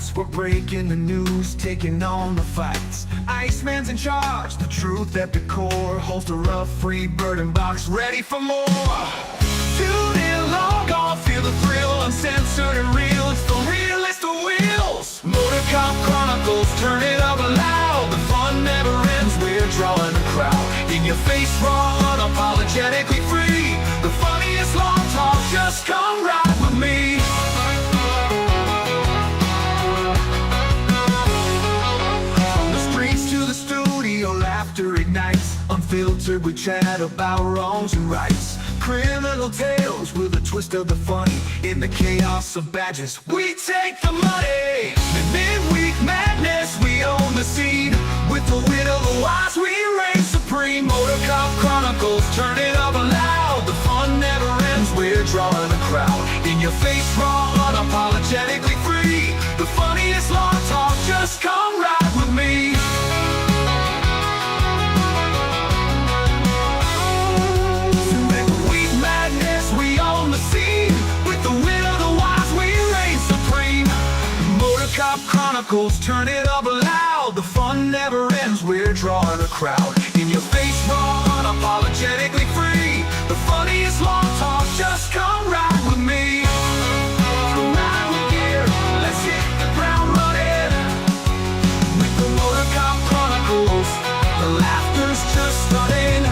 house, we're breaking the news, taking on the fights. Iceman's in charge, the truth at the core. Holster up, free bird and box, ready for more. Tune in, log on, feel the thrill, uncensored and real. It's the realest of wheels. Motor Cop Chronicles, turn it up loud. The fun never ends, we're drawing a crowd. In your face, raw, unapologetically free. The funniest long talk, just come ride with me. From the streets to the studio, laughter ignites. Unfiltered, we chat about wrongs and rights. Criminal tales with a twist of the funny. In the chaos of badges, we take the money. In midweek madness, we own the scene. With the wit of the wise, we reign supreme. Motor Cop Chronicles, turn it up loud. The fun never ends, we're drawing a crowd. In your face, raw, unapologetically free. The funniest long talk, just come ride with me. Cop Chronicles, turn it up loud. The fun never ends, we're drawing a crowd. In your face, raw, unapologetically free. The funniest long talk, just come ride with me. Come ride with gear, let's hit the ground running. With the Motor Cop Chronicles, the laughter's just stunning.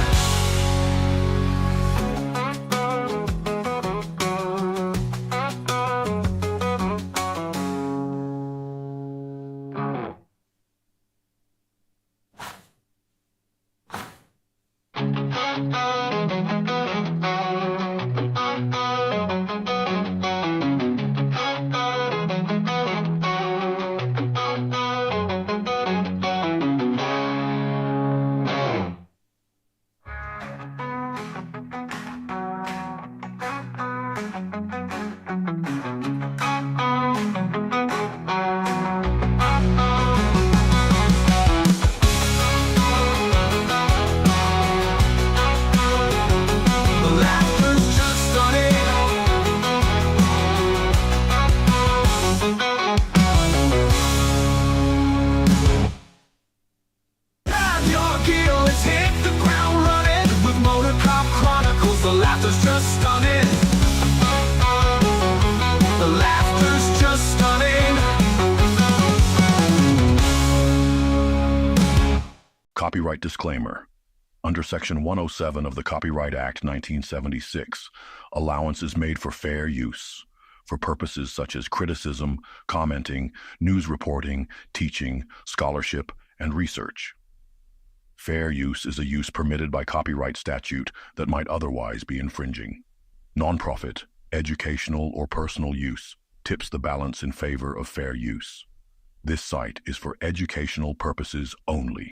Copyright disclaimer. Under Section 107 of the Copyright Act 1976, allowance is made for fair use, for purposes such as criticism, commenting, news reporting, teaching, scholarship, and research. Fair use is a use permitted by copyright statute that might otherwise be infringing. Nonprofit, educational, or personal use tips the balance in favor of fair use. This site is for educational purposes only.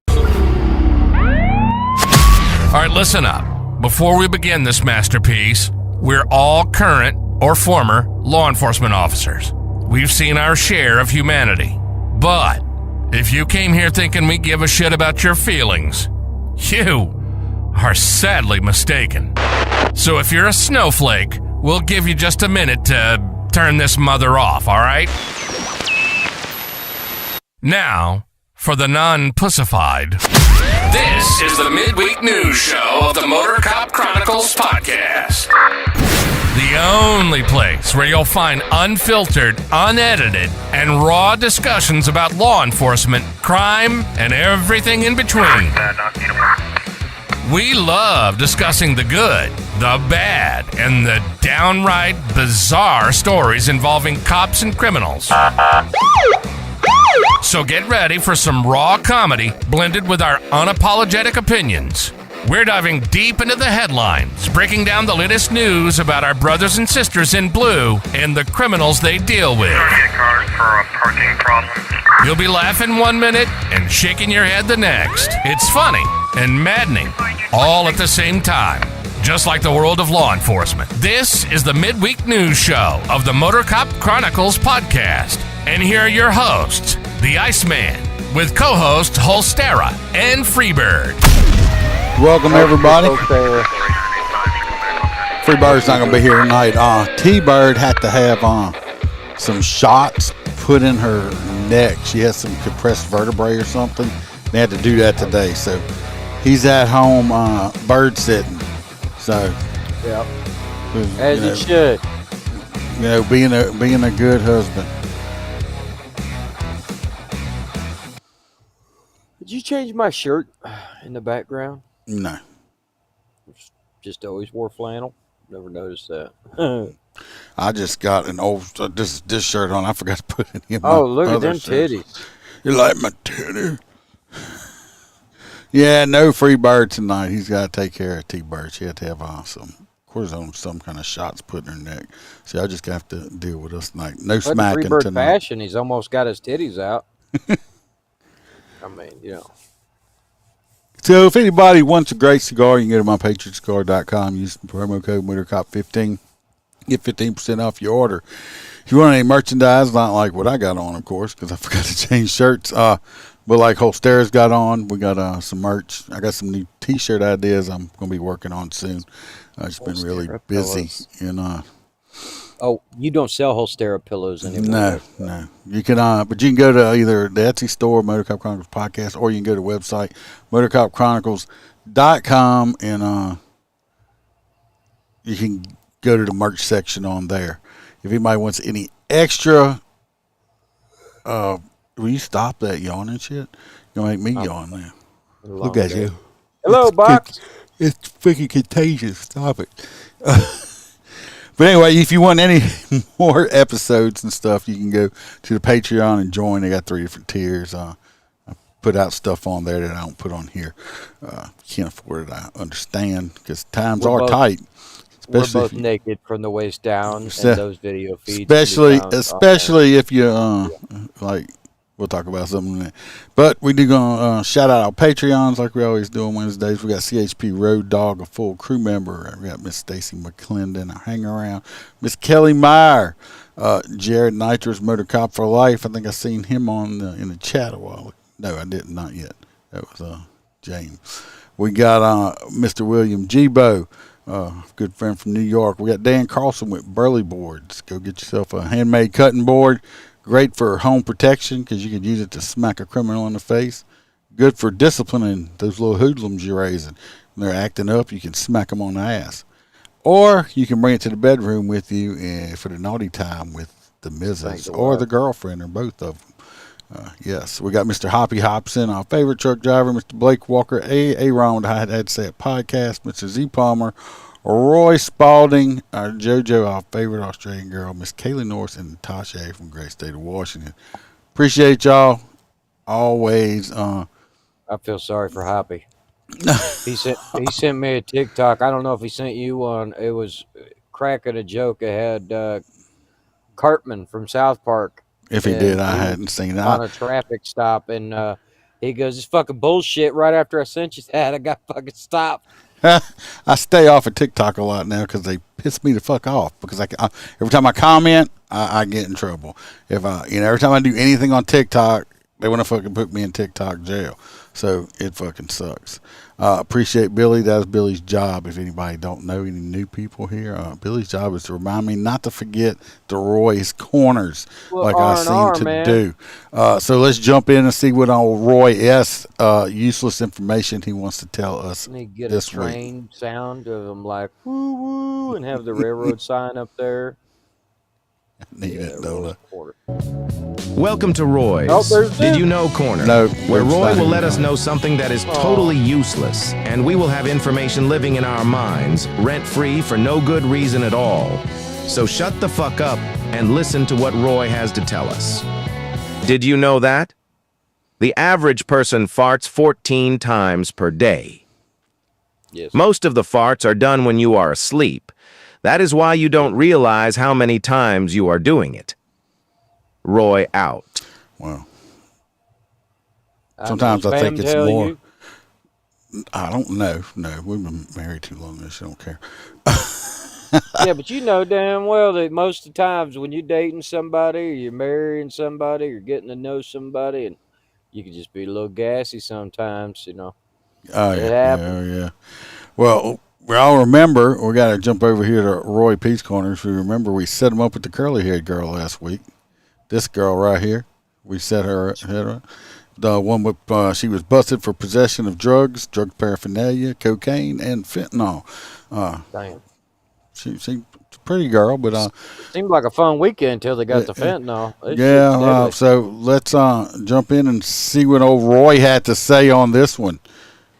All right, listen up. Before we begin this masterpiece, we're all current or former law enforcement officers. We've seen our share of humanity. But if you came here thinking we give a shit about your feelings, you are sadly mistaken. So if you're a snowflake, we'll give you just a minute to turn this mother off, all right? Now, for the non-pussified. This is the midweek news show of the Motor Cop Chronicles podcast. The only place where you'll find unfiltered, unedited, and raw discussions about law enforcement, crime, and everything in between. We love discussing the good, the bad, and the downright bizarre stories involving cops and criminals. So get ready for some raw comedy blended with our unapologetic opinions. We're diving deep into the headlines, breaking down the latest news about our brothers and sisters in blue and the criminals they deal with. You'll be laughing 1 minute and shaking your head the next. It's funny and maddening all at the same time, just like the world of law enforcement. This is the midweek news show of the Motor Cop Chronicles podcast. And here are your hosts, the Iceman, with co-hosts Holstera and Freebird. Welcome, everybody. Freebird's not going to be here tonight. T-Bird had to have some shots put in her neck. She has some compressed vertebrae or something. They had to do that today. So he's at home bird sitting. So yeah, as it should. Being a good husband. Did you change my shirt in the background? No. Just always wore flannel. Never noticed that. I just got an old this shirt on. I forgot to put it in my look at them shirts. titties. You like my titty? Yeah, no free bird tonight. He's got to take care of T-Bird. She had to have some cortisone, some kind of shots put in her neck. So I just have to deal with us tonight. No smacking Free bird tonight. fashion. He's almost got his titties out. I mean, So if anybody wants a great cigar, you can go to mypatriotcigar.com. Use the promo code MotorCop15. Get 15% off your order. If you want any merchandise, not like what I got on, of course, because I forgot to change shirts. But like Holstera's got on, we got some merch. I got some new T-shirt ideas I'm going to be working on soon. I've just been really busy. Oh, you don't sell Holstera pillows anymore? No. You can, but you can go to either the Etsy store, Motorcop Chronicles Podcast, or you can go to the website, motorcopchronicles.com, and you can go to the merch section on there. If anybody wants any extra, will you stop that yawning shit? You're going to make me yawn now. Look at you. Hello, Box. It's freaking contagious. Stop it. But anyway, if you want any more episodes and stuff, you can go to the Patreon and join. They got 3 different tiers. I put out stuff on there that I don't put on here. Can't afford it, I understand, because times are tight. We're both naked from the waist down, and those video feeds. Especially if you, we'll talk about something like that. But we do going to shout out our Patreons like we always do on Wednesdays. We got CHP Road Dog, a full crew member. We got Miss Stacy McClendon, a hang around. Miss Kelly Meyer, Jared Nitrous, Motor Cop for Life. I think I seen him on in the chat a while ago. No, I didn't, not yet. That was James. We got Mr. William Gibo, good friend from New York. We got Dan Carlson with Burley Boards. Go get yourself a handmade cutting board. Great for home protection because you could use it to smack a criminal in the face. Good for disciplining those little hoodlums you're raising. When they're acting up, you can smack them on the ass. Or you can bring it to the bedroom with you for the naughty time with the missus or the girlfriend or both of them. Yes, we got Mr. Hoppy Hobson, our favorite truck driver, Mr. Blake Walker, Aaron with I Had to Say It podcast, Mr. Z Palmer, Roy Spalding, our JoJo, our favorite Australian girl, Miss Kaylee Norris, and Natasha from Great State of Washington. Appreciate y'all always. I feel sorry for Hoppy. He sent me a TikTok. I don't know if he sent you one. It was cracking a joke. It had Cartman from South Park. If he did, I hadn't seen it. On a traffic stop, and he goes, "It's fucking bullshit." Right after I sent you that, I got fucking stopped. I stay off of TikTok a lot now because they piss me the fuck off. Because every time I comment, I get in trouble. If every time I do anything on TikTok, they want to fucking put me in TikTok jail. So it fucking sucks. Appreciate Billy. That's Billy's job. If anybody don't know any new people here, Billy's job is to remind me not to forget the Roy's Corners like I seem to do. So let's jump in and see what old Roy S. Useless information he wants to tell us this week. Get a train sound of them like woo woo and have the railroad sign up there. Need it, Dola. Welcome to Roy's. Did you know Corner? No. Where Roy will let us know something that is totally useless, and we will have information living in our minds, rent-free for no good reason at all. So shut the fuck up and listen to what Roy has to tell us. Did you know that? The average person farts 14 times per day. Yes. Most of the farts are done when you are asleep. That is why you don't realize how many times you are doing it. Roy out. Well, sometimes I think it's more. I don't know. No, we've been married too long. I don't care. Yeah, but you know damn well that most of the times when you're dating somebody or you're marrying somebody or getting to know somebody, and you can just be a little gassy sometimes, you know. Oh, it yeah. happens. Yeah. Well, we all remember, we got to jump over here to Roy Peace Corners. We remember we set him up with the curly-haired girl last week. This girl right here. We set her. The one with she was busted for possession of drugs, drug paraphernalia, cocaine, and fentanyl. Damn. She's a pretty girl, but Seemed like a fun weekend until they got the fentanyl. yeah. So let's jump in and see what old Roy had to say on this one.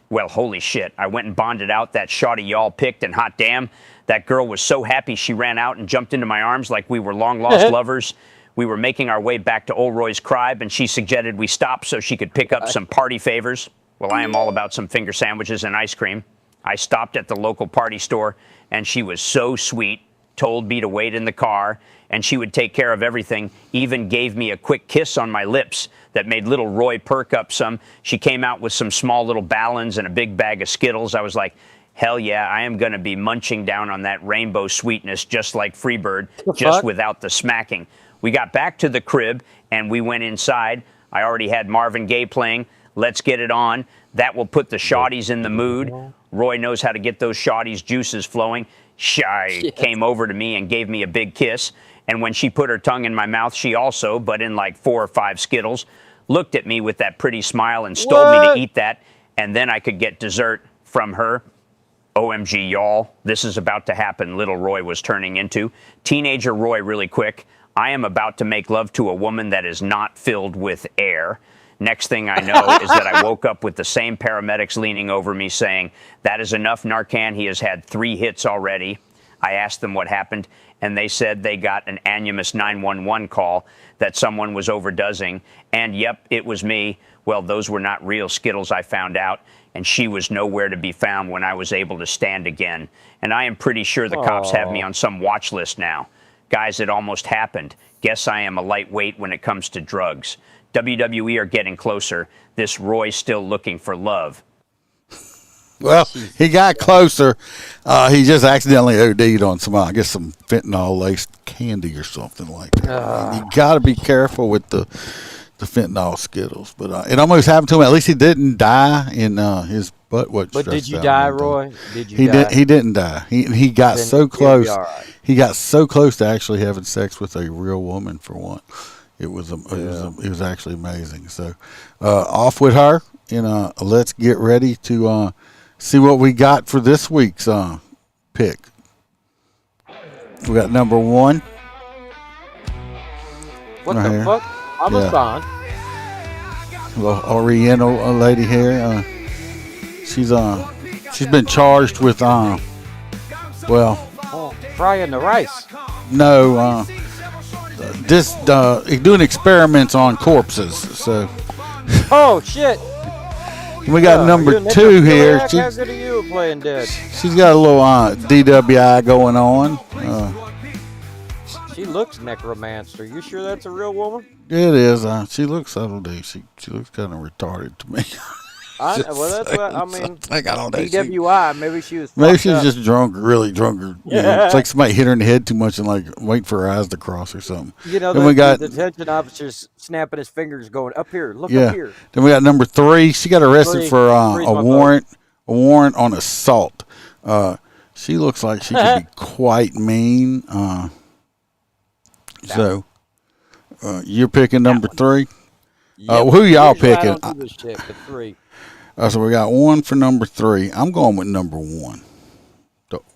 Well, holy shit. I went and bonded out that shawty y'all picked, and hot damn, that girl was so happy she ran out and jumped into my arms like we were long-lost lovers. We were making our way back to Old Roy's Cribe, and she suggested we stop so she could pick up some party favors. Well, I am all about some finger sandwiches and ice cream. I stopped at the local party store, and she was so sweet, told me to wait in the car, and she would take care of everything, even gave me a quick kiss on my lips that made little Roy perk up some. She came out with some small little ballons and a big bag of Skittles. I was like, hell yeah, I am going to be munching down on that rainbow sweetness just like Freebird, just without the smacking. We got back to the crib, and we went inside. I already had Marvin Gaye playing. Let's get it on. That will put the shawties in the mood. Roy knows how to get those shawties' juices flowing. She came over to me and gave me a big kiss. And when she put her tongue in my mouth, she also, but in like 4 or 5 Skittles, looked at me with that pretty smile and told me to eat that. And then I could get dessert from her. OMG, y'all. This is about to happen, little Roy was turning into. Teenager Roy, really quick. I am about to make love to a woman that is not filled with air. Next thing I know is that I woke up with the same paramedics leaning over me saying, that is enough Narcan. He has had 3 hits already. I asked them what happened, and they said they got an Animus 911 call that someone was overdosing. And yep, it was me. Well, those were not real Skittles, I found out. And she was nowhere to be found when I was able to stand again. And I am pretty sure the cops have me on some watch list now. Guys, it almost happened. Guess I am a lightweight when it comes to drugs. WWE are getting closer. This Roy's still looking for love. Well, he got closer. He just accidentally OD'd on some, I guess, some fentanyl-laced candy or something like that. You got to be careful with the fentanyl Skittles. But it almost happened to him. At least he didn't die in his butt. But did you die, Roy? Did you he die? He didn't die. He got Then so close. right. He got so close to actually having sex with a real woman for one. It was actually amazing. So off with her, and let's get ready to see what we got for this week's pick. We got number 1. What right the here. fuck? I'm a son. Little Oriental lady here. She's been charged with Frying the rice. no doing experiments on corpses. So Oh shit! we got number 2 here. How good are you at playing dead? She's got a little DWI going on. She looks necromancer. You sure that's a real woman? It is. She looks. I don't know. She looks kind of retarded to me. Well, that's what I mean. Like, I don't know. DWI. Maybe she was. Maybe she was just drunk, really drunk, or it's like somebody hit her in the head too much and like waiting for her eyes to cross or something. You know, then we got the detention officer's snapping his fingers, going up here. Look yeah. up here. Then we got number 3. She got arrested for Three's a my warrant on assault. She looks like she could be quite mean. So you're picking number 3. Who y'all picking? I don't do this shit, but 3. So we got 1 for number 3. I'm going with number 1.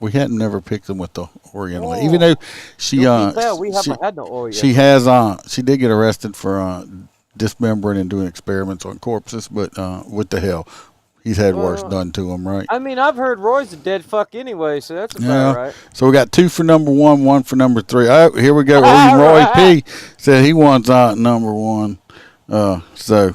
We hadn't never picked them with the Oriental, even though she we haven't had no Oriental. She has she did get arrested for dismembering and doing experiments on corpses, but what the hell, he's had worse done to him, right? I mean, I've heard Roy's a dead fuck anyway, so that's about right. So we got 2 for number 1, 1 for number 3. Oh, here we go. Roy P said he wants number 1. So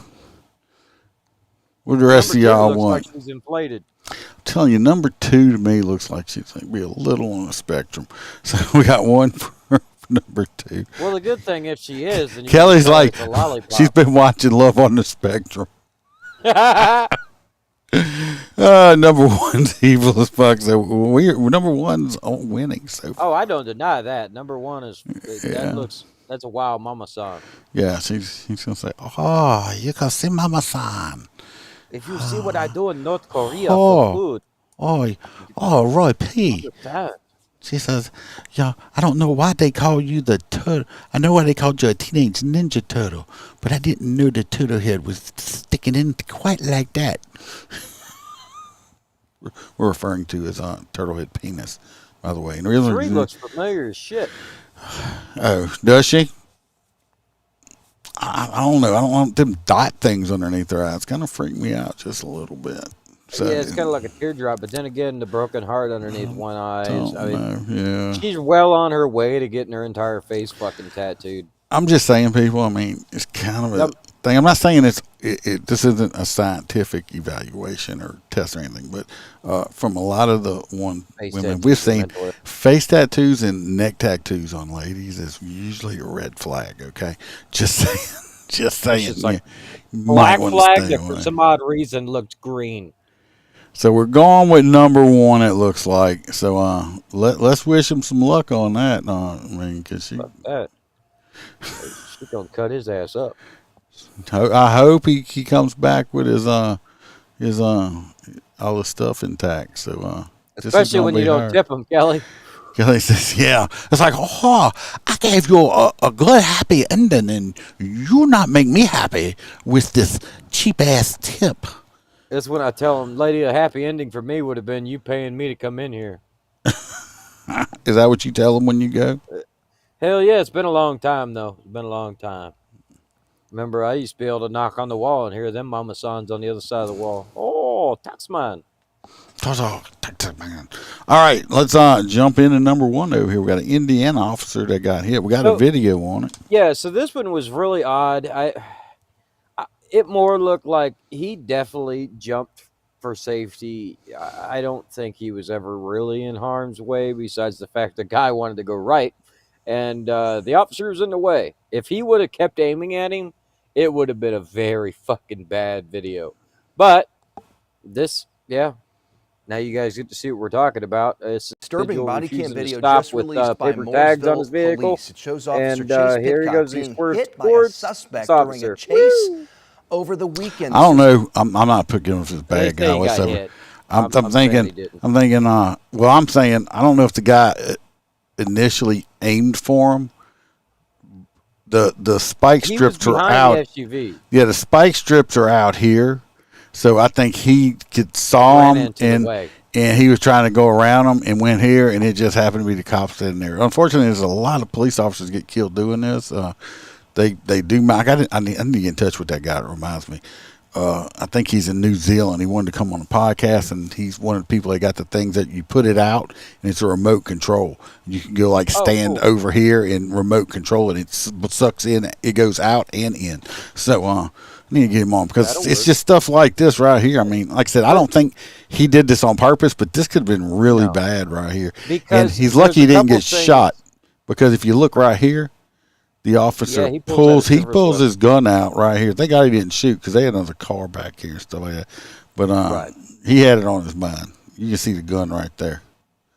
what the rest of y'all want? Like she's inflated. I'm telling you, number 2 to me looks like she's going to be a little on the spectrum. So we got 1 for number 2. Well, the good thing, if she is, then you Kelly's can like, it's a lollipop. she's been watching Love on the Spectrum. Number 1's evil as fuck. So number 1's winning. So oh, I don't deny that. Number 1 is that's a wild mama song. Yeah, she's gonna say, "Oh, you can see Mama San." If you see what I do in North Korea for food. Oh, Roy P. She says, "Yeah, I don't know why they call you the turtle. I know why they called you a teenage ninja turtle, but I didn't know the turtle head was sticking in quite like that." We're referring to his turtle head penis, by the way. And the Tree looks familiar as shit. Oh, does she? I don't know. I don't want them dot things underneath her eyes. Kind of freak me out just a little bit. So, Yeah, it's kind of like a teardrop, but then again, the broken heart underneath one eye is, I mean, yeah. she's well on her way to getting her entire face fucking tattooed. I'm just saying, people. I mean, it's kind of a thing. I'm not saying this isn't a scientific evaluation or test or anything, but from a lot of the women we've seen, face tattoos and neck tattoos on ladies is usually a red flag. Okay, just saying. Just saying. It's like black flag that for some odd reason looked green. So we're going with number one. It looks like. So let's wish him some luck on that. I mean, cause she's gonna cut his ass up. I hope he comes back with his all the stuff intact. So especially when you don't tip him, Kelly. Kelly says, "Yeah." It's like, "Oh, I gave you a good happy ending, and you not make me happy with this cheap ass tip." That's when I tell him, "Lady, a happy ending for me would have been you paying me to come in here." Is that what you tell him when you go? Hell yeah, it's been a long time though. It's been a long time. Remember, I used to be able to knock on the wall and hear them mama sons on the other side of the wall. Oh, taxman. All right, let's jump into number one over here. We got an Indiana officer that got hit. We got a video on it. Yeah, so this one was really odd. It more looked like he definitely jumped for safety. I don't think he was ever really in harm's way, besides the fact the guy wanted to go right, and the officer was in the way. If he would have kept aiming at him, it would have been a very fucking bad video. But this, yeah. Now you guys get to see what we're talking about. It's disturbing body cam video stop just with released by paper tags on his vehicle. Police. It shows Officer And Chase here he Pitcock goes. being He's hit by a suspect during a chase over the weekend. I don't know. I'm not picking him as a bad guy whatsoever. I'm thinking. Well, I'm saying I don't know if the guy initially aimed for him. The spike strips are out. The yeah, the spike strips are out here, so I think he saw him and he was trying to go around them and went here, and it just happened to be the cops sitting there. Unfortunately, there's a lot of police officers get killed doing this. They do. I need to get in touch with that guy. That reminds me. I think he's in New Zealand. He wanted to come on a podcast, and he's one of the people that got the things that you put it out, and it's a remote control. You can go stand over here and remote control it. It sucks in, it goes out and in. So I need to get him on because it's just stuff like this right here. I mean, like I said, I don't think he did this on purpose, but this could have been really bad right here. And he's lucky he didn't get shot, because if you look right here, the officer pulls his gun out right here. Thank God he didn't shoot, because they had another car back here and stuff like that. But he had it on his mind. You can see the gun right there.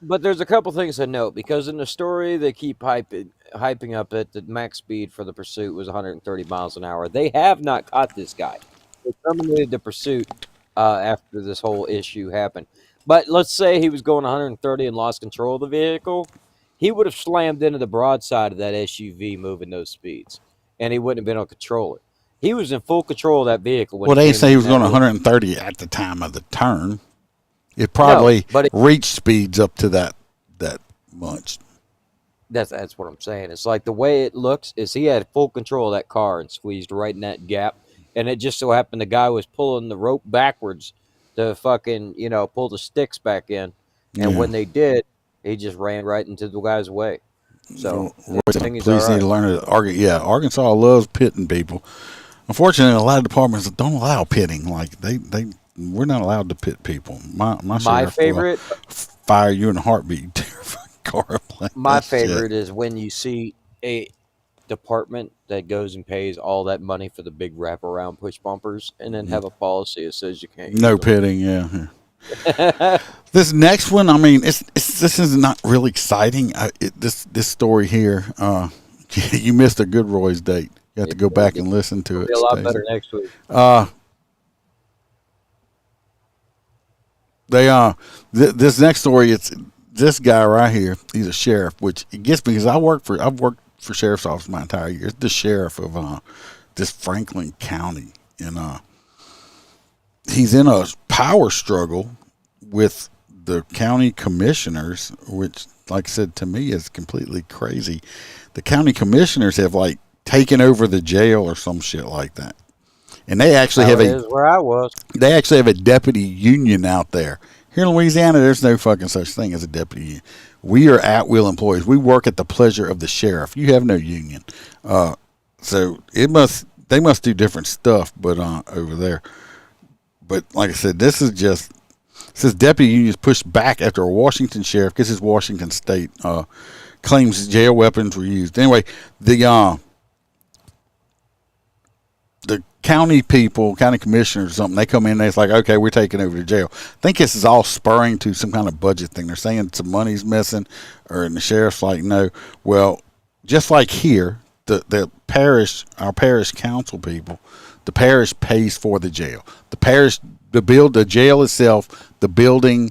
But there's a couple things to note, because in the story they keep hyping up that the max speed for the pursuit was 130 miles an hour. They have not caught this guy. They terminated the pursuit after this whole issue happened. But let's say he was going 130 and lost control of the vehicle. He would have slammed into the broadside of that SUV moving those speeds, and he wouldn't have been able to control it. He was in full control of that vehicle. Well, they say he was going 130 at the time of the turn. It probably reached speeds up to that much. That's what I'm saying. It's like the way it looks is he had full control of that car and squeezed right in that gap, and it just so happened the guy was pulling the rope backwards to fucking pull the sticks back in, and when they did, he just ran right into the guy's way. So police need to learn to argue. Yeah, Arkansas loves pitting people. Unfortunately, a lot of departments don't allow pitting. Like we're not allowed to pit people. My favorite fire you in a heartbeat. My favorite is when you see a department that goes and pays all that money for the big wraparound push bumpers, and then have a policy that says you can't. No pitting. Yeah. This next one, I mean, this is not really exciting. This story here, you missed a good Roy's date. You have to go back and listen to it. It'll be a lot better next week. This next story, this guy right here, he's a sheriff, which it gets me because I've worked for sheriff's office my entire year. It's the sheriff of this Franklin County, and he's in a power struggle with the county commissioners, which, like I said, to me is completely crazy. The county commissioners have like taken over the jail or some shit like that, and they actually where I was. They actually have a deputy union out there. Here in Louisiana, there's no fucking such thing as a deputy union. We are at-will employees. We work at the pleasure of the sheriff. You have no union, so they must do different stuff, but over there. But like I said, this says deputy unions pushed back after a Washington sheriff, this is Washington State, claims jail weapons were used. Anyway, the county people, county commissioners or something, they come in and it's like, okay, we're taking over the jail. I think this is all spurring to some kind of budget thing. They're saying some money's missing, and the sheriff's like, no. Well, just like here, the parish, our parish council people, the parish pays for the jail. The parish, the jail itself, the building,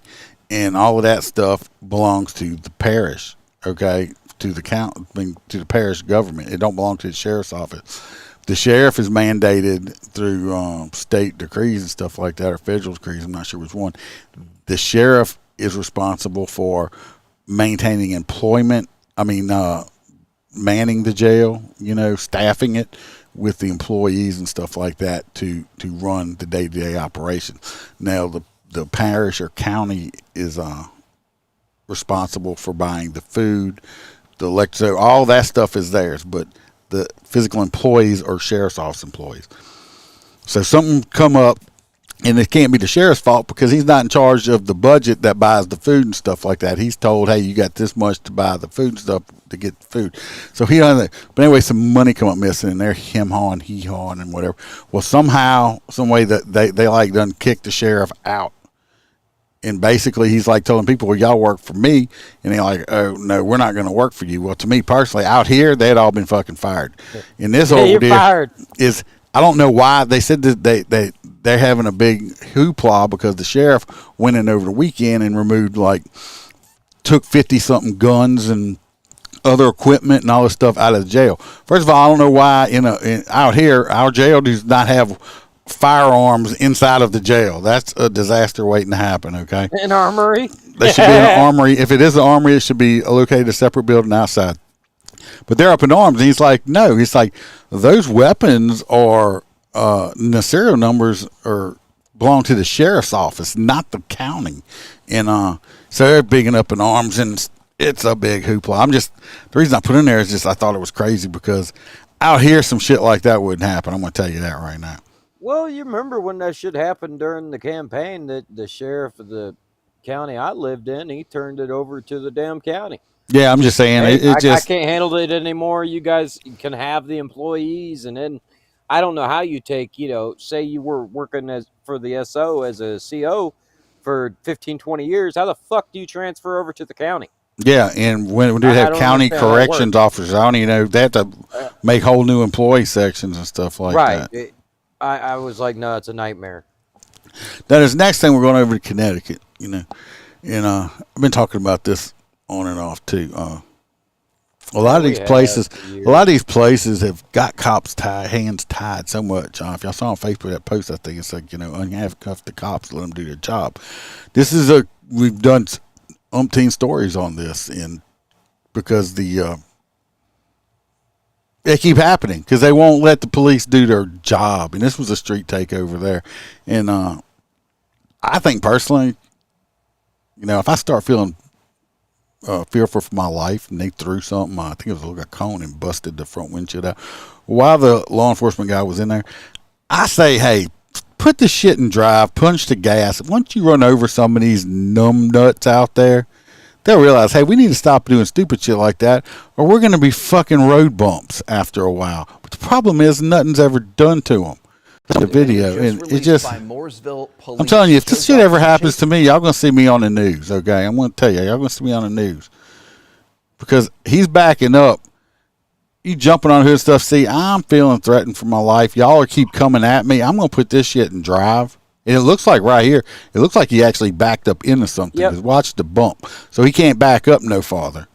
and all of that stuff belongs to the parish. Okay, to the parish government. It don't belong to the sheriff's office. The sheriff is mandated through state decrees and stuff like that, or federal decrees. I'm not sure which one. The sheriff is responsible for maintaining employment. Manning the jail. Staffing it with the employees and stuff like that to run the day-to-day operation. Now, the parish or county is responsible for buying the food, the electric, all that stuff is theirs, but the physical employees are sheriff's office employees. So something come up, and it can't be the sheriff's fault because he's not in charge of the budget that buys the food and stuff like that. He's told, hey, you got this much to buy the food and stuff to get the food. So but anyway, some money come up missing, and they're him-hawing, he-hawing, and whatever. Well, somehow, some way that they like done kicked the sheriff out. And basically, he's like telling people, well, y'all work for me. And they're like, oh, no, we're not going to work for you. Well, to me personally, out here, they had all been fucking fired. And this old deal is, I don't know why. They said that they're having a big hoopla because the sheriff went in over the weekend and removed, took 50-something guns and other equipment and all this stuff out of the jail. First of all, I don't know why out here, our jail does not have firearms inside of the jail. That's a disaster waiting to happen. Okay, an armory. There should be an armory. If it is an armory, it should be located a separate building outside. But they're up in arms, and he's like, no. He's like, those weapons are the serial numbers belong to the sheriff's office, not the county. And so they're bigging up in arms, and it's a big hoopla. The reason I put in there is just I thought it was crazy because out here some shit like that wouldn't happen. I'm going to tell you that right now. Well, you remember when that shit happened during the campaign that the sheriff of the county I lived in, he turned it over to the damn county. Yeah, I'm just saying. Hey, I can't handle it anymore. You guys can have the employees, and then I don't know how you take, say you were working for the SO as a CO for 15, 20 years. How the fuck do you transfer over to the county? Yeah, and when we have county corrections officers, I don't even know, they have to make whole new employee sections and stuff like that. Right. I was like, no, it's a nightmare. Now, this next thing, we're going over to Connecticut, and I've been talking about this on and off too. A lot of these places have got cops hands tied so much. If y'all saw on Facebook that post, I think it's like, unhandcuff the cops, let them do their job. We've done umpteen stories on this, and because they keep happening because they won't let the police do their job. And this was a street takeover there. And I think personally, if I start feeling fearful for my life and they threw something, I think it was a cone and busted the front windshield out. While the law enforcement guy was in there, I say, hey, put the shit in drive, punch the gas. Once you run over some of these numb nuts out there, they'll realize, hey, we need to stop doing stupid shit like that, or we're going to be fucking road bumps after a while. But the problem is, nothing's ever done to them. The video, and it just, I'm telling you, if this shit ever happens to me, y'all going to see me on the news, okay? I'm going to tell you, y'all going to see me on the news. Because he's backing up. You jumping on his stuff. See, I'm feeling threatened for my life. Y'all are keep coming at me. I'm going to put this shit in drive, And it looks like right here, it looks like he actually backed up into something. Yep. 'Cause watch the bump. So he can't back up no farther.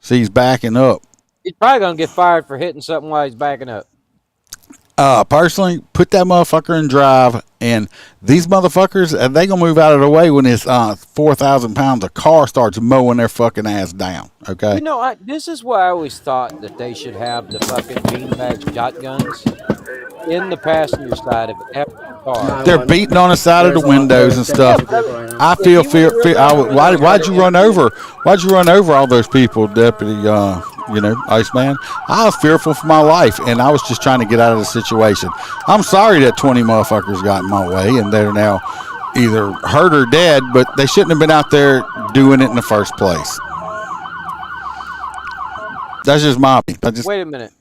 See, he's backing up. He's probably gonna get fired for hitting something while he's backing up. Personally, put that motherfucker in drive, and these motherfuckers, they gonna move out of the way when this 4,000 pounds of car starts mowing their fucking ass down. Okay. You know, this is why I always thought that they should have the fucking beanbag shotguns in the passenger side of every car. They're beating on the side of the windows and stuff. I feel fear. Why'd you run over? Why'd you run over all those people, Deputy? Iceman. I was fearful for my life, and I was just trying to get out of the situation. I'm sorry that 20 motherfuckers got in my way, and they're now either hurt or dead. But they shouldn't have been out there doing it in the first place. That's just my opinion. Wait a minute.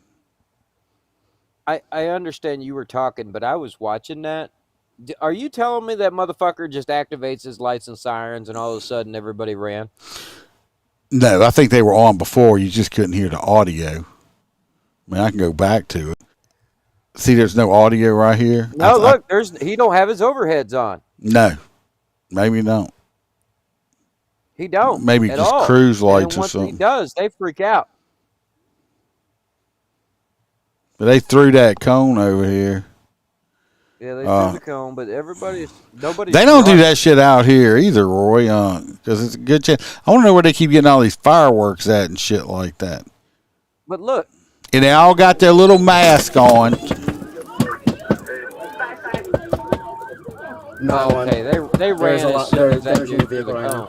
I understand you were talking, but I was watching that. Are you telling me that motherfucker just activates his lights and sirens and all of a sudden everybody ran? No, I think they were on before. You just couldn't hear the audio. I mean, I can go back to it. See, there's no audio right here. No, look, he don't have his overheads on. No, maybe don't. He don't. Maybe at just all. cruise lights or once something. He does. They freak out. But they threw that cone over here. Yeah, they threw the cone, but nobody. They don't do that shit out here either, Roy. Because it's a good chance. I want to know where they keep getting all these fireworks at and shit like that. But look. And they all got their little mask on. No, okay, they ran as soon as that dude threw the cone.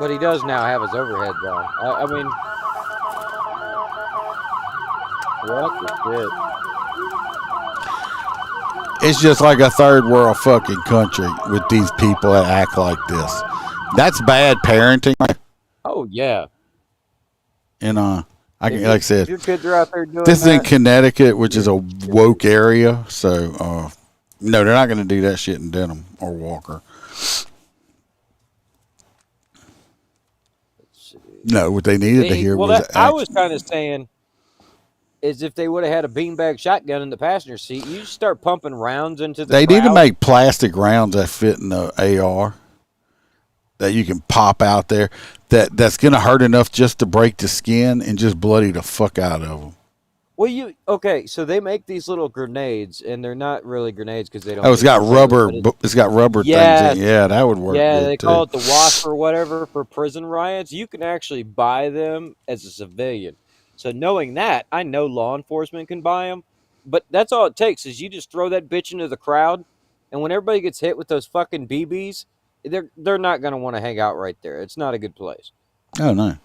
But he does now have his overheads on. I mean, what the shit? It's just like a third world fucking country with these people that act like this. That's bad parenting. Oh yeah. And like I said, your kids are out there doing this is in Connecticut, which is a woke area. So no, they're not going to do that shit in Denham or Walker. No, what they needed to hear was. I was kind of saying, is if they would have had a beanbag shotgun in the passenger seat, you start pumping rounds into the. They need to make plastic rounds that fit in the AR that you can pop out there. That's going to hurt enough just to break the skin and just bloody the fuck out of them. Well, so they make these little grenades, and they're not really grenades because they don't. Oh, it's got rubber. It's got rubber things. Yeah, that would work. Yeah, they call too. it the Wasp or whatever for prison riots. You can actually buy them as a civilian. So knowing that, I know law enforcement can buy them, but that's all it takes is you just throw that bitch into the crowd, and when everybody gets hit with those fucking BBs, they're not going to want to hang out right there. It's not a good place. Oh no.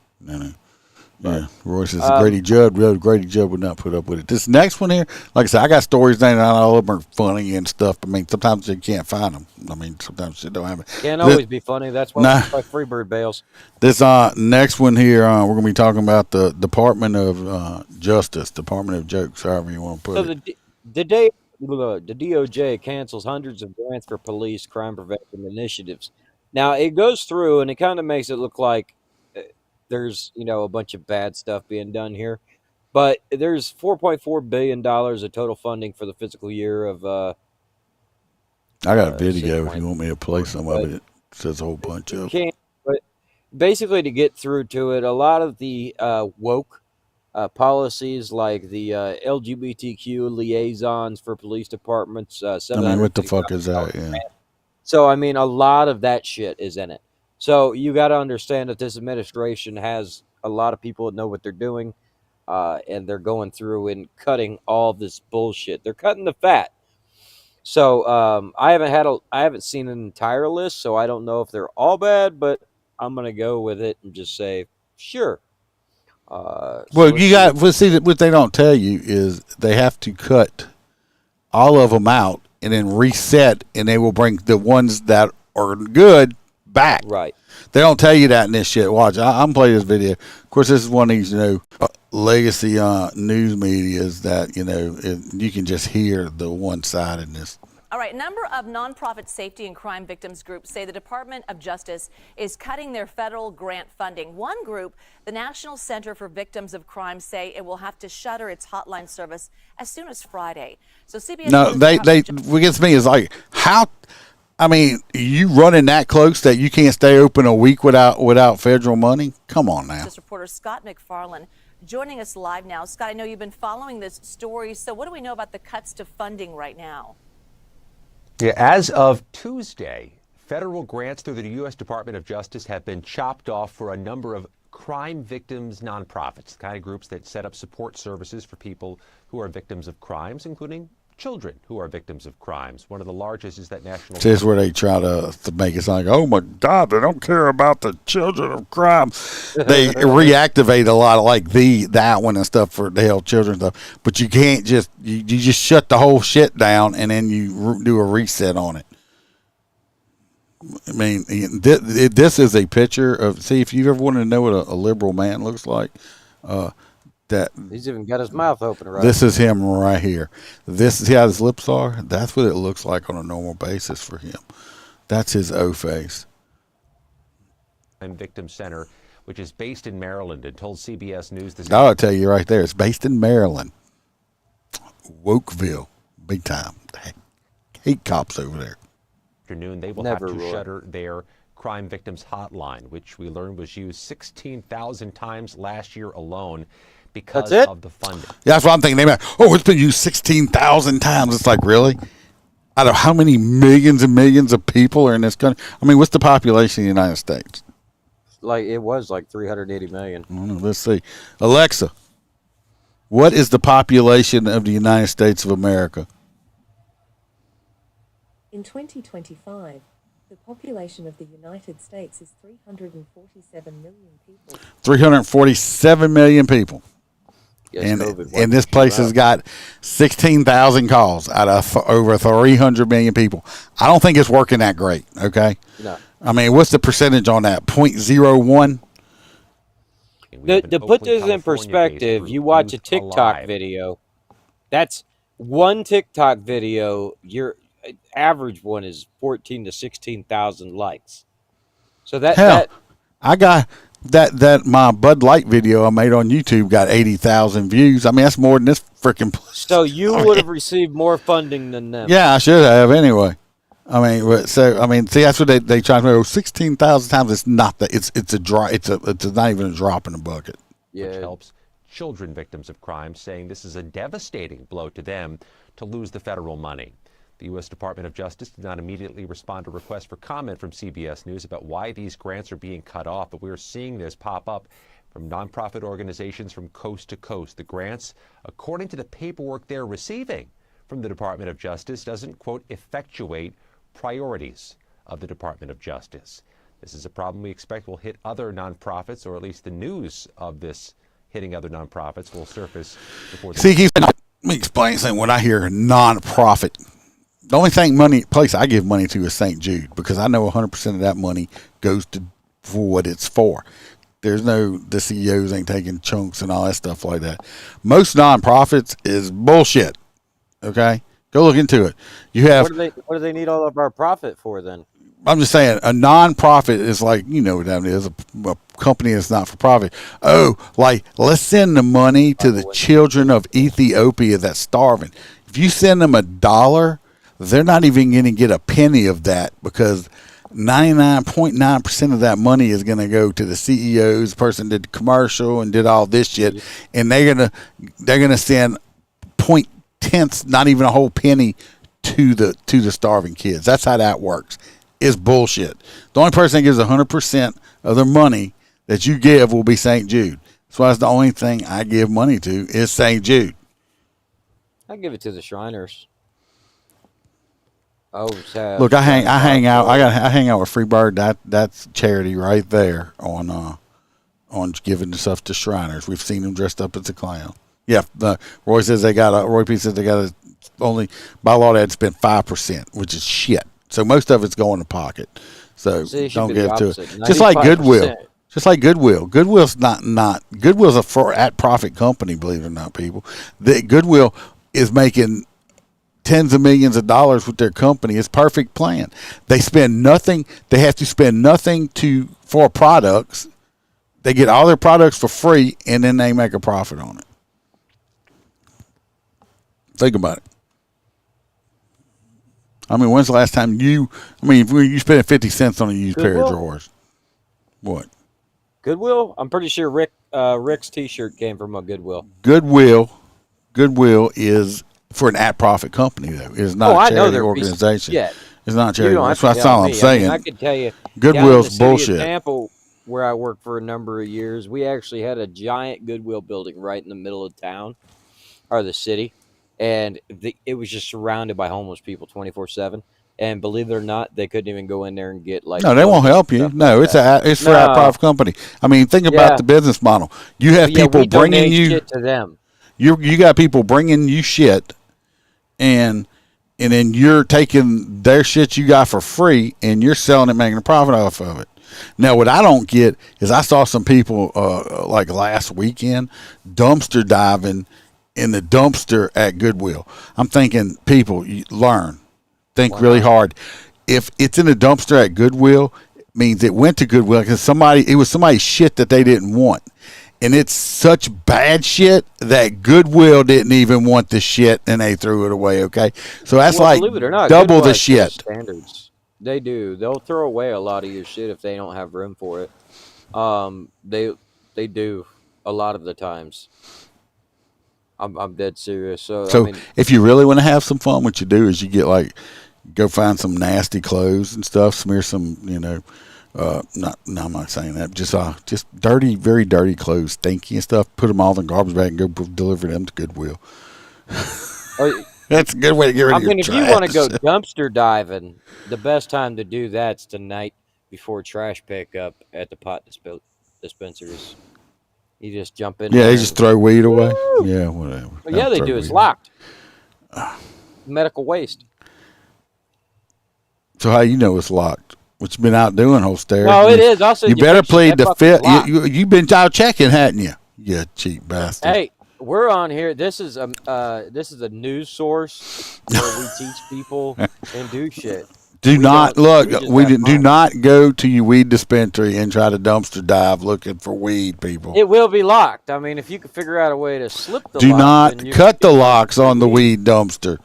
Yeah, Roy says Grady Judd would not put up with it. This next one here, like I said, I got stories that not all of them are funny and stuff. I mean, sometimes you can't find them. I mean, sometimes you don't have it. Can't always be funny. That's why we like Freebird bails. This next one here, we're going to be talking about the Department of Justice, Department of Jokes, however you want to put it. The DOJ cancels hundreds of grants for police crime prevention initiatives. Now, it goes through, and it kind of makes it look like there's, a bunch of bad stuff being done here. But there's $4.4 billion of total funding for the fiscal year of... I got a video if you want me to play some of it. It says a whole bunch of... But basically, to get through to it, a lot of the woke policies like the LGBTQ liaisons for police departments... what the fuck is that? Yeah. So, I mean, a lot of that shit is in it. So you got to understand that this administration has a lot of people that know what they're doing, and they're going through and cutting all this bullshit. They're cutting the fat. So I haven't seen an entire list, so I don't know if they're all bad, but I'm gonna go with it and just say sure. What they don't tell you is they have to cut all of them out and then reset, and they will bring the ones that are good back. Right. They don't tell you that in this shit. Watch. I'm playing this video. Of course, this is one of these, legacy news medias that, you can just hear the one-sidedness. All right, a number of nonprofit safety and crime victims groups say the Department of Justice is cutting their federal grant funding. One group, the National Center for Victims of Crime, say it will have to shutter its hotline service as soon as Friday. So CBS. No, what gets me is like, how, I mean, you running that close that you can't stay open a week without federal money? Come on now. This reporter Scott McFarland joining us live now. Scott, I know you've been following this story. So what do we know about the cuts to funding right now? Yeah, as of Tuesday, federal grants through the U.S. Department of Justice have been chopped off for a number of crime victims nonprofits, the kind of groups that set up support services for people who are victims of crimes, including children who are victims of crimes. One of the largest is that National. This is where they try to make it sound like, oh my God, they don't care about the children of crime. They reactivate a lot of like that one and stuff for the help children stuff. But you can't just you just shut the whole shit down and then you do a reset on it. I mean, this is a picture of. See, if you ever wanted to know what a liberal man looks like, that he's even got his mouth open right. This is him right here. This is how his lips are. That's what it looks like on a normal basis for him. That's his O face. And Victim Center, which is based in Maryland, and told CBS News this. I'll tell you right there. It's based in Maryland, Wokeville, big time. Hate cops over there. Afternoon, they will have to shutter their crime victims hotline, which we learned was used 16,000 times last year alone. Because of the funding. Yeah, that's what I'm thinking. It's been used 16,000 times. It's like, really? Out of how many millions and millions of people are in this country? I mean, what's the population of the United States? It was like 380 million. I don't know. Let's see. Alexa, what is the population of the United States of America? In 2025, the population of the United States is 347 million people. 347 million people. Yes, and this place has got 16,000 calls out of over 300 million people. I don't think it's working that great, okay? No. I mean, what's the percentage on that? 0.01? To put this in perspective, you watch a TikTok video. That's one TikTok video. Your average one is 14 to 16,000 likes. So I got that my Bud Light video I made on YouTube got 80,000 views. I mean, that's more than this freaking place. So you would have received more funding than them. Yeah, I should have anyway. I mean, see, that's what they try to do. 16,000 times. It's not that. It's not even a drop in the bucket. Which helps children victims of crime, saying this is a devastating blow to them to lose the federal money. The U.S. Department of Justice did not immediately respond to requests for comment from CBS News about why these grants are being cut off, but we are seeing this pop up from nonprofit organizations from coast to coast. The grants, according to the paperwork they're receiving from the Department of Justice, doesn't, quote, effectuate priorities of the Department of Justice. This is a problem we expect will hit other nonprofits, or at least the news of this hitting other nonprofits will surface before. Let me explain something. When I hear nonprofit, the only place I give money to is St. Jude, because I know 100% of that money goes for what it's for. The CEOs ain't taking chunks and all that stuff like that. Most nonprofits is bullshit. Okay, go look into it. You have what do they need all of our profit for then? I'm just saying a nonprofit is like, you know what that is, a company that's not for profit. Oh, like let's send the money to the children of Ethiopia that's starving. If you send them $1, they're not even going to get a penny of that, because 99.9% of that money is going to go to the CEOs, the person did the commercial and did all this shit, and they're gonna send 0.10, not even a whole penny, to the starving kids. That's how that works. It's bullshit. The only person that gives 100% of their money that you give will be St. Jude. That's why it's the only thing I give money to is St. Jude. I give it to the Shriners. Look, I hang out with Freebird. That's charity right there on giving the stuff to Shriners. We've seen them dressed up as a clown. Yeah, Roy P says they got only by law they had to spend 5%, which is shit. So most of it's going to pocket. So don't give to it. Just like Goodwill. Goodwill's not Goodwill's a at profit company, believe it or not, people. The Goodwill is making tens of millions of dollars with their company. It's perfect plan. They spend nothing. They have to spend nothing for products. They get all their products for free, and then they make a profit on it. Think about it. I mean, when's the last time you spent 50 cents on a used pair of drawers? What? Goodwill? I'm pretty sure Rick's T-shirt came from a Goodwill. Goodwill is for an at-profit company, though. It's not a charity organization. It's not a charity. That's all I'm saying. I can tell you, Goodwill's down in the city bullshit. of Tampa, where I worked for a number of years, we actually had a giant Goodwill building right in the middle of town, or the city, and it was just surrounded by homeless people 24/7. And believe it or not, they couldn't even go in there and get like. No, they won't help you. No, it's for a profit company. I mean, think about the business model. You have people bringing you shit to them. You got people bringing you shit, and then you're taking their shit you got for free, and you're selling it, making a profit off of it. Now, what I don't get is I saw some people like last weekend dumpster diving in the dumpster at Goodwill. I'm thinking, people, learn. Think really hard. If it's in a dumpster at Goodwill, it means it went to Goodwill because it was somebody's shit that they didn't want. And it's such bad shit that Goodwill didn't even want the shit and they threw it away, okay? So that's believe it or not, double Goodwill the has shit. Standards. They do. They'll throw away a lot of your shit if they don't have room for it. They do a lot of the times. I'm dead serious. So I mean, if you really want to have some fun, what you do is you get go find some nasty clothes and stuff, smear some, I'm not saying that, just dirty, very dirty clothes, stinky and stuff, put them all in the garbage bag and go deliver them to Goodwill. That's a good way to get rid of your trash. If you want to go dumpster diving, the best time to do that's tonight before trash pickup at the pot dispensaries. You just jump in. Yeah, they just throw weed away. Yeah, whatever. But yeah, they do. It's locked. Medical waste. So how you know it's locked? What you been out doing, Holster? No, it is. Also, you better plead the fifth. You've been out checking, hadn't you? You cheap bastard. Hey, we're on here. This is a news source where we teach people and do shit. Do not go to your weed dispensary and try to dumpster dive looking for weed, people. It will be locked. I mean, if you can figure out a way to slip the do lock, not cut the locks on the weed dumpster.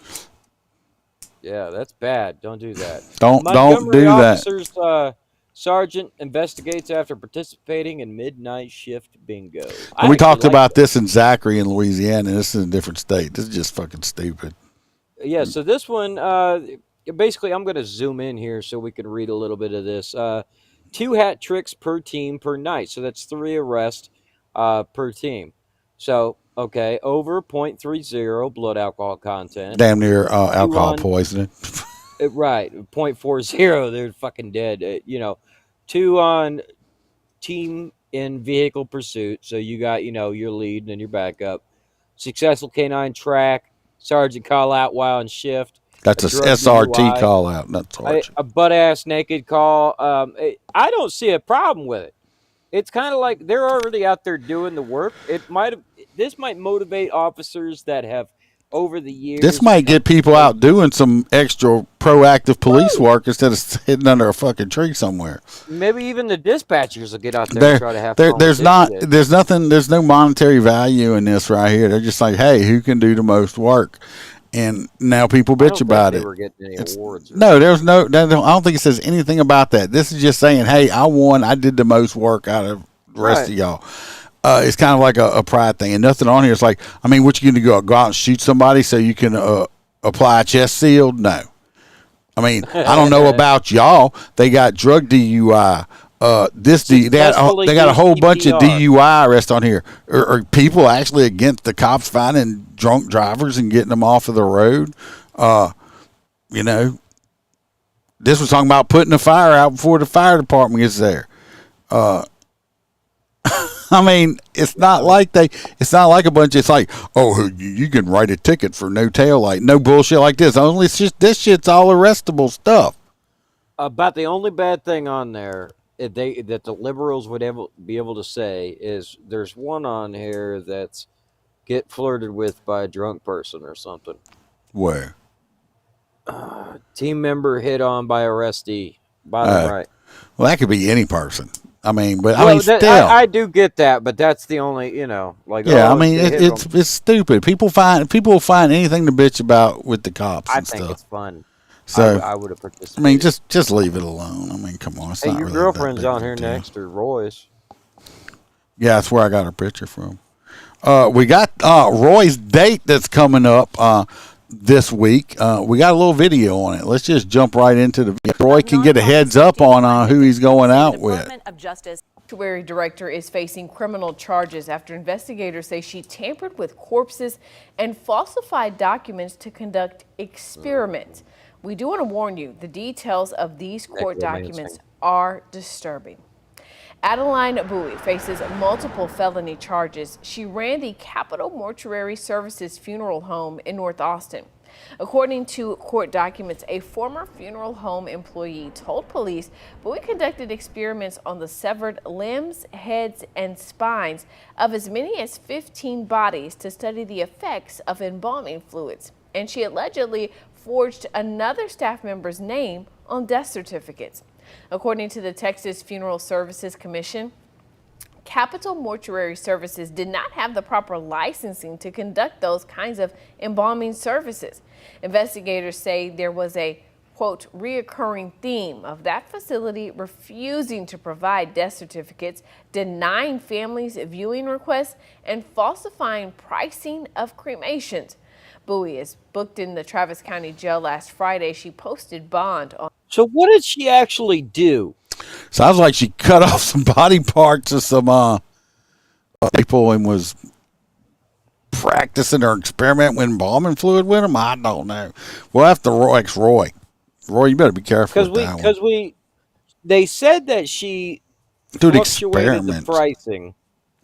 Yeah, that's bad. Don't do that. Don't do that. Sergeant investigates after participating in midnight shift bingo. We talked about this in Zachary in Louisiana. And this is a different state. This is just fucking stupid. Yeah, so this one, basically, I'm going to zoom in here so we can read a little bit of this. 2 hat tricks per team per night. So that's 3 arrests per team. So, okay, over 0.30 blood alcohol content. Damn near alcohol poisoning. Right, 0.40, they're fucking dead. 2 on team in vehicle pursuit. So you got, your lead and your backup. Successful canine track. Sergeant call out while on shift. That's a SRT DUI, call out, not sergeant. A butt-ass naked call. I don't see a problem with it. It's kind of like they're already out there doing the work. This might motivate officers that have over the years. This might get people out doing some extra proactive police work instead of sitting under a fucking tree somewhere. Maybe even the dispatchers will get out there and try to have fun. There's no monetary value in this right here. They're just like, hey, who can do the most work? And now people bitch about it. Were getting any awards no, there's no. I don't think it says anything about that. This is just saying, hey, I won. I did the most work out of the rest of y'all. It's kind of like a pride thing, and nothing on here. It's like, I mean, what you going to go out and shoot somebody so you can apply a chest seal? No. I mean, I don't know about y'all. They got drug DUI. They got a whole bunch of DUI arrests on here. Are people actually against the cops finding drunk drivers and getting them off of the road? This was talking about putting the fire out before the fire department gets there. I mean, it's not like a bunch. It's like, oh, you can write a ticket for no taillight, no bullshit like this. Only this shit's all arrestable stuff. About the only bad thing on there that the liberals would be able to say is there's one on here that's get flirted with by a drunk person or something. Where? Team member hit on by arrestee. Bottom right. Well, that could be any person. I mean, but Well, I mean, still. I do get that, but that's the only, like. Yeah, oh, I mean, they hit him. it's stupid. People will find anything to bitch about with the cops I and think stuff. it's fun. So I would have participated. I mean, just leave it alone. I mean, come on. It's Hey, not your really girlfriend's that big on of a here deal. next, or Roy's. Yeah, that's where I got her picture from. We got Roy's date that's coming up this week. We got a little video on it. Let's just jump right into the video. Roy can get a heads up on who he's going out with. Department of Justice. Sanctuary director is facing criminal charges after investigators say she tampered with corpses and falsified documents to conduct experiments. We do want to warn you, the details of these court documents are disturbing. Adeline Bowie faces multiple felony charges. She ran the Capitol Mortuary Services funeral home in North Austin. According to court documents, a former funeral home employee told police Bowie conducted experiments on the severed limbs, heads, and spines of as many as 15 bodies to study the effects of embalming fluids. And she allegedly forged another staff member's name on death certificates. According to the Texas Funeral Services Commission, Capitol Mortuary Services did not have the proper licensing to conduct those kinds of embalming services. Investigators say there was a, quote, reoccurring theme of that facility refusing to provide death certificates, denying families viewing requests, and falsifying pricing of cremations. Bowie is booked in the Travis County Jail last Friday. She posted bond on. So what did she actually do? Sounds like she cut off some body parts of some people and was practicing her experiment with embalming fluid with them. I don't know. We'll have to ask Roy. Roy, you better be careful with that one. Because they said that she fluctuated the pricing.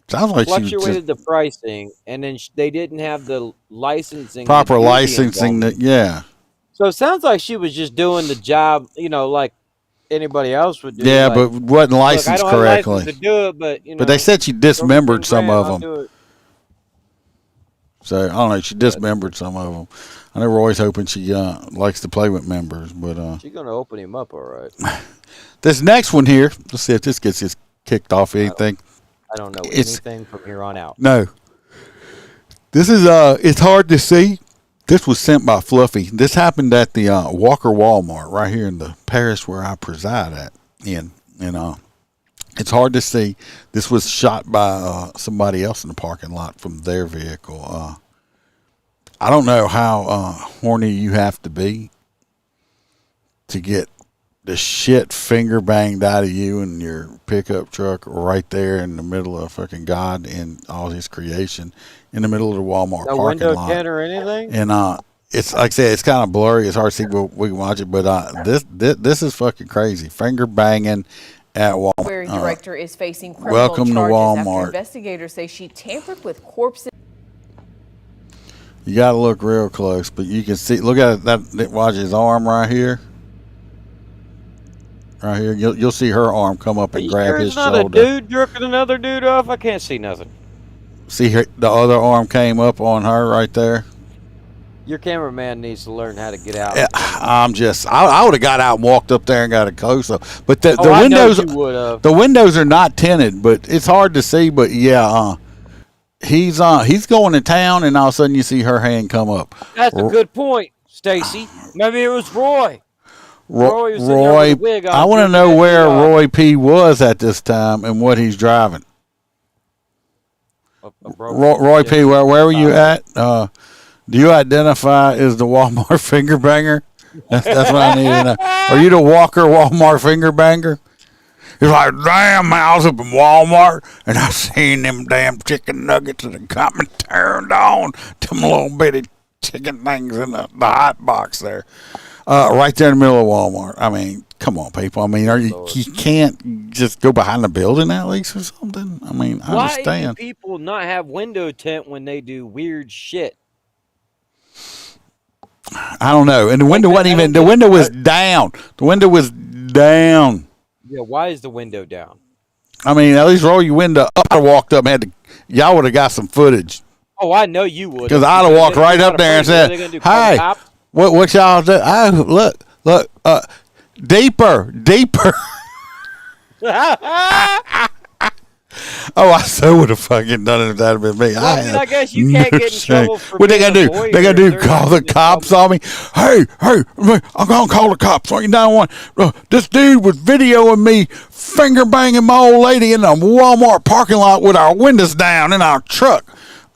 Sounds like fluctuated the pricing, and then they didn't have the licensing. Proper licensing. Yeah. So it sounds like she was just doing the job, like anybody else would do. Yeah, like, but wasn't licensed look, I don't correctly. have license to do it, but but they said she dismembered some of them. So I don't know. She dismembered some of them. I know Roy's hoping she likes to play with members, but she's gonna open him up, all right. This next one here, let's see if this gets us kicked off anything. I don't know anything from here on out. No. This is it's hard to see. This was sent by Fluffy. This happened at the Walker Walmart right here in the parish where I preside at. And it's hard to see. This was shot by somebody else in the parking lot from their vehicle. I don't know how horny you have to be to get the shit finger banged out of you in your pickup truck right there in the middle of fucking God and all his creation in the middle of the Walmart No parking window lot. tint or anything? And it's like I said, it's kind of blurry. It's hard to see, but we can watch it. But this is fucking crazy. Finger banging at Walmart. Sanctuary director is facing criminal welcome to charges Walmart. after investigators say she tampered with corpses. You got to look real close, but you can see. Look at that. Watch his arm right here. Right here, you'll see her arm come up and grab his shoulder. Not a dude jerking another dude off. I can't see nothing. See her, the other arm came up on her right there. Your cameraman needs to learn how to get out. I would have got out and walked up there and got a close up. But the windows are not tinted, but it's hard to see. But yeah, he's going to town, and all of a sudden you see her hand come up. That's a good point, Stacy. Maybe it was Roy. Roy, I want to know where Roy P. was at this time and what he's driving. Roy P., where were you at? Do you identify as the Walmart finger banger? That's what I need to know. Are you the Walker Walmart finger banger? He's like, damn, I was up in Walmart and I seen them damn chicken nuggets and it got me turned on. Them little bitty chicken things in the hot box there. Right there in the middle of Walmart. I mean, come on, people. I mean, you can't just go behind the building at least or something? I mean, I understand. Why do people not have window tint when they do weird shit? I don't know. And the window wasn't even, the window was down. The window was down. Yeah, why is the window down? I mean, at least roll your window up. I walked up and had to, y'all would have got some footage. Oh, I know you would. Because I'd have walked right up there and said, hi. What y'all do? Look. Deeper. Oh, I so would have fucking done it if that had been me. Well, I guess you can't get in trouble for what they being gotta a do? voyeur. They gotta do They're call not the getting in cops trouble. on me. Hey, I'm gonna call the cops on you. 911. This dude was videoing me finger banging my old lady in a Walmart parking lot with our windows down in our truck.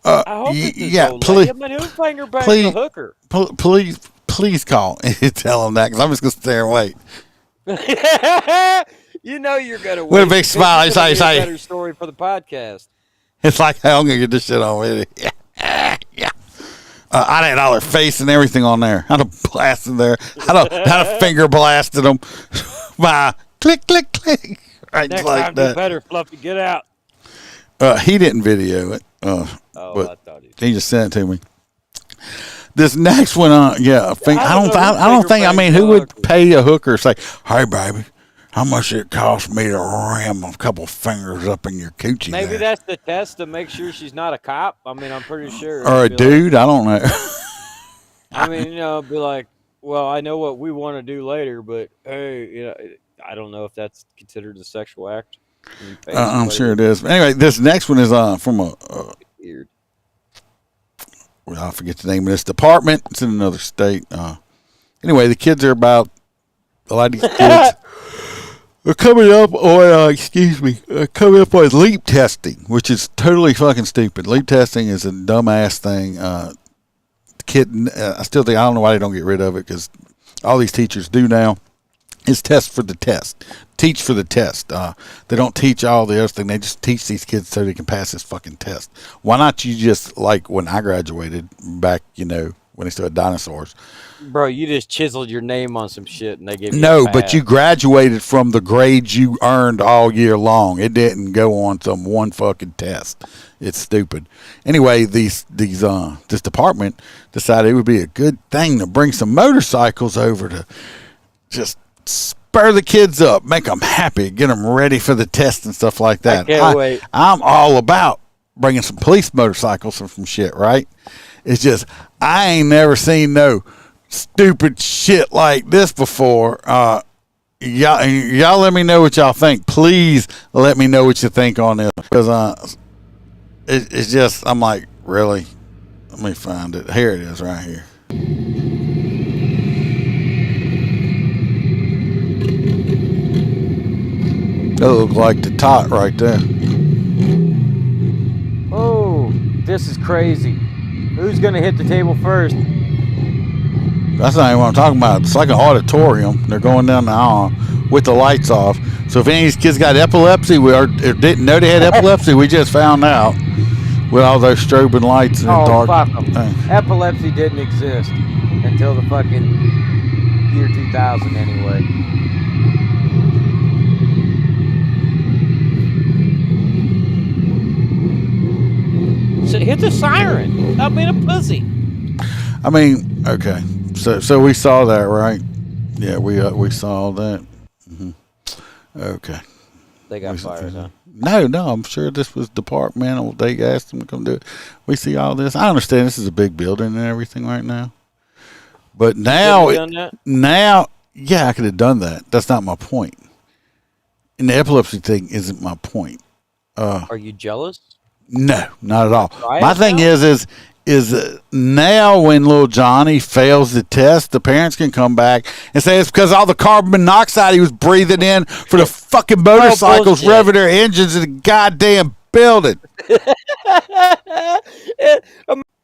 I hope it's his Yeah, old please, lady. I mean, who finger bangs a hooker? please call and tell him that because I'm just gonna stay there and wait. You know you're gonna With a wait. big smile, It's gonna be say- a better story for the podcast. It's like, hey, I'm gonna get this shit on with it. Yeah. I had all their face and everything on there. I'd have blasted there. I'd have finger blasted them. Click, click, click. Right, Next like time, do that. better, Fluffy. Get out. He didn't video it. I But thought he he just sent it to me. This next one, I don't think. I mean, who would pay a hooker? Say, hey, baby, how much it cost me to ram a couple fingers up in your coochie? Maybe there? that's the test to make sure she's not a cop. I mean, I'm pretty sure. Or a It'd be dude. I don't know. I mean, be like, well, I know what we want to do later, but hey, I don't know if that's considered a sexual act. I'm sure it is. Anyway, this next one is from a. Weird. Well, I forget the name of this department. It's in another state. Anyway, the kids are about a lot of these kids are coming up on coming up on leap testing, which is totally fucking stupid. Leap testing is a dumbass thing. The kid, I still think I don't know why they don't get rid of it because all these teachers do now. Is test for the test. Teach for the test. They don't teach all the other thing. They just teach these kids so they can pass this fucking test. Why not you just, like when I graduated back, when they still had dinosaurs. Bro, you just chiseled your name on some shit and they gave you No, a but pass. you graduated from the grades you earned all year long. It didn't go on some one fucking test. It's stupid. Anyway, this department decided it would be a good thing to bring some motorcycles over to just spur the kids up, make them happy, get them ready for the test and stuff like that. I can't wait. I'm all about bringing some police motorcycles and some shit, right? It's just, I ain't never seen no stupid shit like this before. Y'all let me know what y'all think. Please let me know what you think on this. Because it's just, I'm like, really? Let me find it. Here it is right here. That looks like the tot right there. Oh, this is crazy. Who's going to hit the table first? That's not even what I'm talking about. It's like an auditorium. They're going down the aisle with the lights off. So if any of these kids got epilepsy or didn't know they had epilepsy, we just found out with all those strobing lights and dark. Fuck 'em. Epilepsy didn't exist until the fucking year 2000 anyway. So hit the siren. Stop being a pussy. I mean, okay. So we saw that, right? Yeah, we saw that. Mm-hmm. Okay. They got fired, huh? No, I'm sure this was departmental. They asked them to come do it. We see all this. I understand this is a big building and everything right now. But now, yeah, I could have done that. That's not my point. And the epilepsy thing isn't my point. Are you jealous? No, not at all. Try My it thing now? is now when little Johnny fails the test, the parents can come back and say it's because all the carbon monoxide he was breathing in for the fucking motorcycles bullshit. revving their engines in the goddamn building.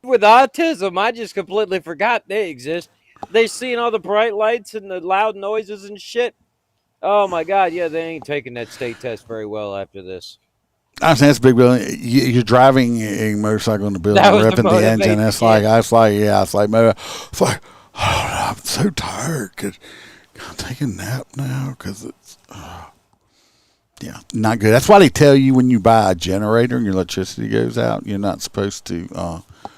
With autism, I just completely forgot they exist. They seen all the bright lights and the loud noises and shit. Oh my god, yeah, they ain't taking that state test very well after this. I'm saying it's a big building. You're driving a motorcycle in the building, That was the revving the engine. motivation, It's like, oh, I'm so tired. Can I take a nap now? Because it's, yeah, not good. That's why they tell you when you buy a generator and your electricity goes out, you're not supposed to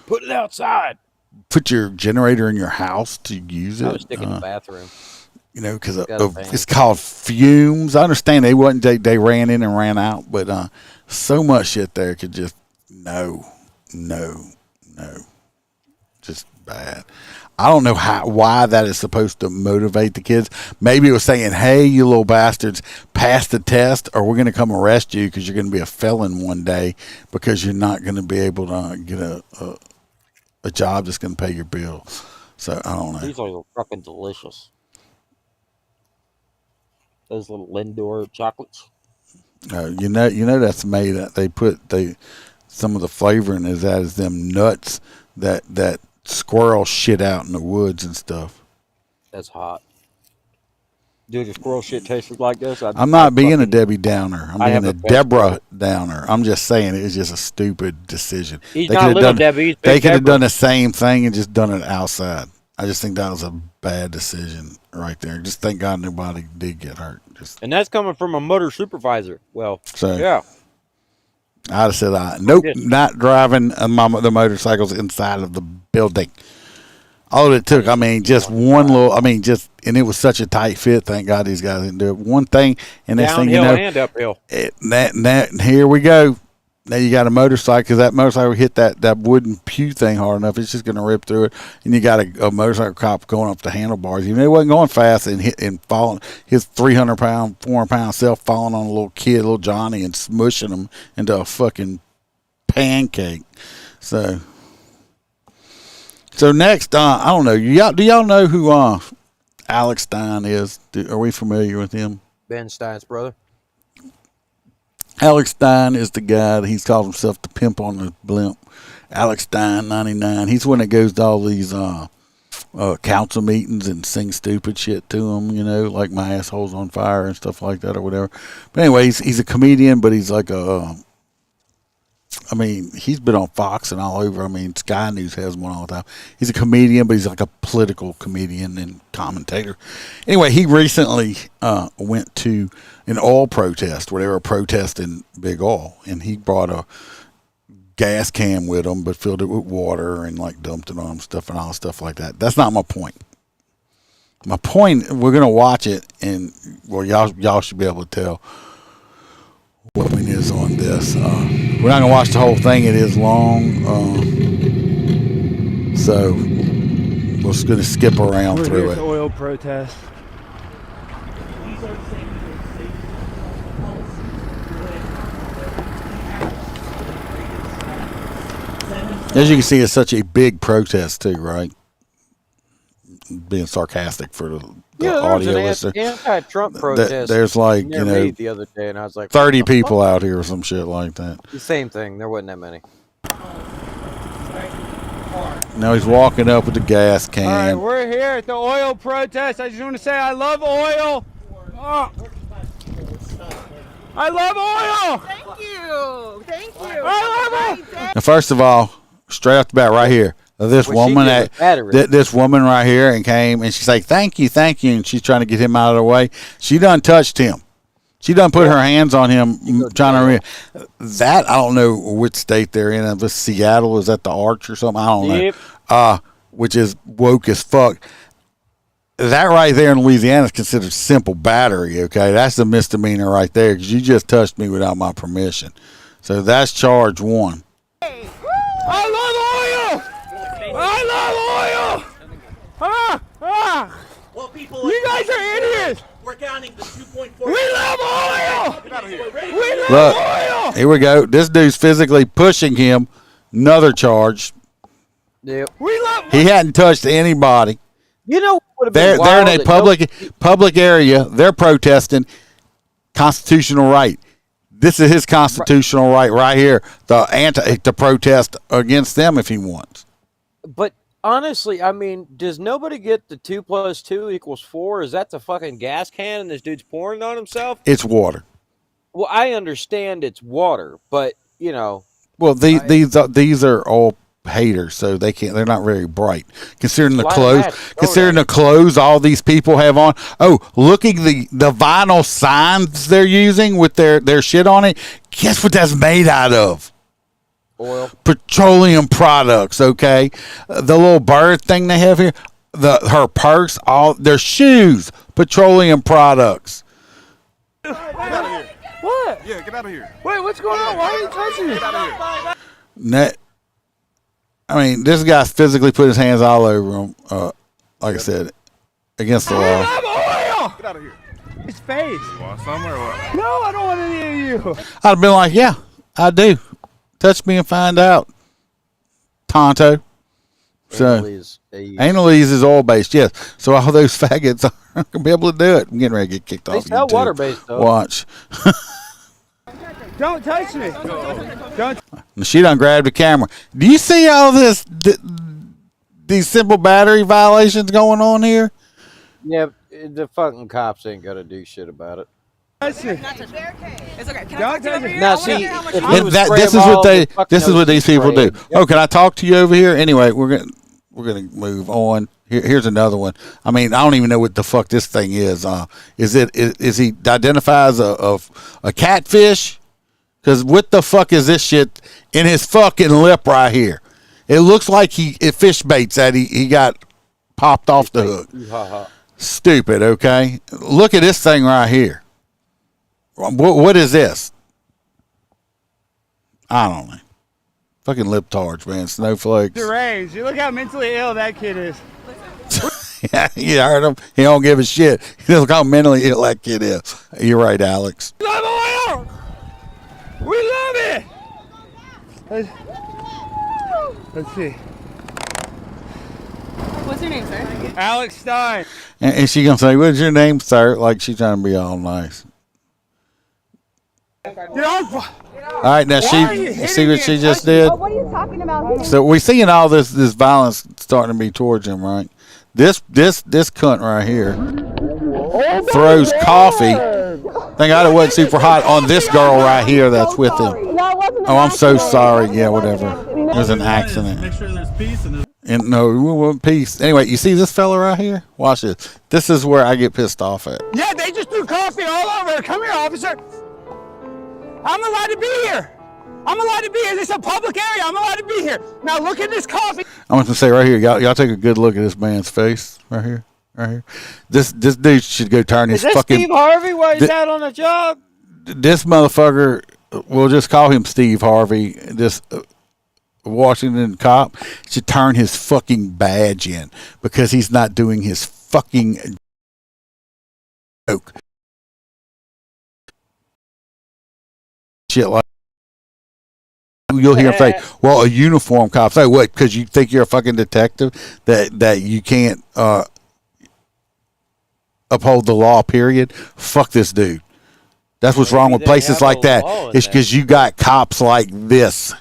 Put it outside. put your generator in your house to use it. I was sticking in the bathroom. Because Got a fan. it's called fumes. I understand they ran in and ran out, but so much shit there could just no, just bad. I don't know why that is supposed to motivate the kids. Maybe it was saying, hey, you little bastards, pass the test or we're going to come arrest you because you're going to be a felon one day because you're not going to be able to get a job that's going to pay your bill. So, I don't know. These are fucking delicious. Those little Lindor chocolates. You know that's made. Some of the flavoring is them nuts that squirrel shit out in the woods and stuff. That's hot. Dude, the squirrel shit tasted like this. I'm not being a Debbie Downer. I'm being a Deborah Downer. I'm just saying it's just a stupid decision. He's not little Debbie. They could have done the same thing and just done it outside. I just think that was a bad decision right there. Just thank God nobody did get hurt. And that's coming from a motor supervisor. Well, so yeah. I'd have said, nope, not driving the motorcycles inside of the building. All it took, just one little, and it was such a tight fit. Thank God these guys didn't do it. One thing, and next thing you know, and uphill. Here we go. Now you got a motorcycle, because that motorcycle hit that wooden pew thing hard enough, it's just going to rip through it. And you got a motorcycle cop going up the handlebars. Even though he wasn't going fast and falling, his 300-pound, 400-pound self falling on a little kid, little Johnny, and smushing him into a fucking pancake. So next, I don't know. Do y'all know who Alex Stein is? Are we familiar with him? Ben Stein's brother. Alex Stein is the guy that he's called himself the pimp on the blimp. Alex Stein 99. He's the one that goes to all these council meetings and sings stupid shit to them, like my asshole's on fire and stuff like that or whatever. But anyway, he's a comedian, but he's like he's been on Fox and all over. Sky News has one all the time. He's a comedian, but he's like a political comedian and commentator. Anyway, he recently went to an oil protest where they were protesting big oil, and he brought a gas can with him, but filled it with water and dumped it on him, stuff and all stuff like that. That's not my point. My point, we're gonna watch it, and y'all should be able to tell what it is on this. We're not gonna watch the whole thing; it is long, so we're just gonna skip around through it. Oil protest. As you can see, it's such a big protest too, right? Being sarcastic for the audio listener. Anti-Trump protest. There's the other day, and I was like, 30 people out here or some shit like that. The same thing. There wasn't that many. Now he's walking up with the gas can. All right, we're here at the oil protest. I just want to say I love oil. Oh. I love oil. Thank you. I love it. Now, first of all, straight off the bat, right here, this woman right here, and came and she's like, "Thank you," and she's trying to get him out of the way. She done touched him. She done put her hands on him, trying to. That I don't know which state they're in. If it's Seattle, is that the Arch or something? I don't know. Which is woke as fuck. That right there in Louisiana is considered simple battery. Okay, that's a misdemeanor right there because you just touched me without my permission. So that's charge 1. I love oil. I love oil. Well, people, you guys are idiots. We're counting the 2.4. We love oil. Get out of here. We love Look, oil. Here we go. This dude's physically pushing him. Another charge. Yep. He hadn't touched anybody. They're in a public area. They're protesting constitutional right. This is his constitutional right here. To protest against them if he wants. But honestly, does nobody get the 2 + 2 = 4? Is that the fucking gas can and this dude's pouring on himself? It's water. Well, I understand it's water, but Well, these are all haters, so they're not very bright considering the clothes all these people have on. Oh, looking the vinyl signs they're using with their shit on it. Guess what that's made out of? Oil. Petroleum products. Okay, the little bird thing they have here, her purse, all their shoes, petroleum products. Get out of here. What? Yeah, get out of here. Wait, what's going on? Why are you touching me? Get out of here. I mean, this guy physically put his hands all over him. Like I said, against the law. Oil! Get out of here. His face. You want some or what? No, I don't want any of you. I'd have been like, yeah, I do. Touch me and find out. Tonto. So, Anal-Ease is oil-based, yes. So all those faggots aren't going to be able to do it. I'm getting ready to get kicked They off sell YouTube. water-based, though. Watch. Don't touch me. Don't. She done grabbed the camera. Do you see all this, these simple battery violations going on here? Yeah, the fucking cops ain't gonna do shit about it. Touch me. It's okay. Can Don't touch me. Now, see, if you would spray This them is all what they. with fucking This is what these spray. people do. Yep. Oh, can I talk to you over here? Anyway, we're gonna move on. Here's another one. I mean, I don't even know what the fuck this thing is. Is he identified as a catfish? Because what the fuck is this shit in his fucking lip right here? It looks like it fish baits that he got popped off the hook. Stupid. Okay, look at this thing right here. What is this? I don't know. Fucking lip tarts, man. Snowflakes. Deranged. You look how mentally ill that kid is. Yeah, you heard him. He don't give a shit. He look how mentally ill that kid is. You're right, Alex. Love oil. We love it. Let's see. What's your name, sir? Alex Stein. And she gonna say, "What's your name, sir?" Like she's trying to be all nice. Get on. All right, now see what she just did. What are you talking about? So we're seeing all this violence starting to be towards him, right? This cunt right here throws coffee. Thank God it wasn't super hot on this girl right here that's with him. Oh, I'm so sorry. Yeah, whatever. It was an accident. Make sure there's peace And no, we want peace. Anyway, you see this fella right here? Watch this. This is where I get pissed off at. Yeah, they just threw coffee all over. Come here, officer. I'm allowed to be here. I'm allowed to be here. This is a public area. I'm allowed to be here. Now look at this coffee. I want to say right here, y'all take a good look at this man's face right here. Right here. This dude should go turn his Is that fucking. Steve Harvey while he's out on the job? This motherfucker, we'll just call him Steve Harvey. This Washington cop should turn his fucking badge in because he's not doing his fucking joke. Shit like. You'll hear him say, "Well, a uniform cop." Say what? Because you think you're a fucking detective that you can't uphold the law. Period. Fuck this dude. That's what's wrong with places like that. It's because you got cops like this.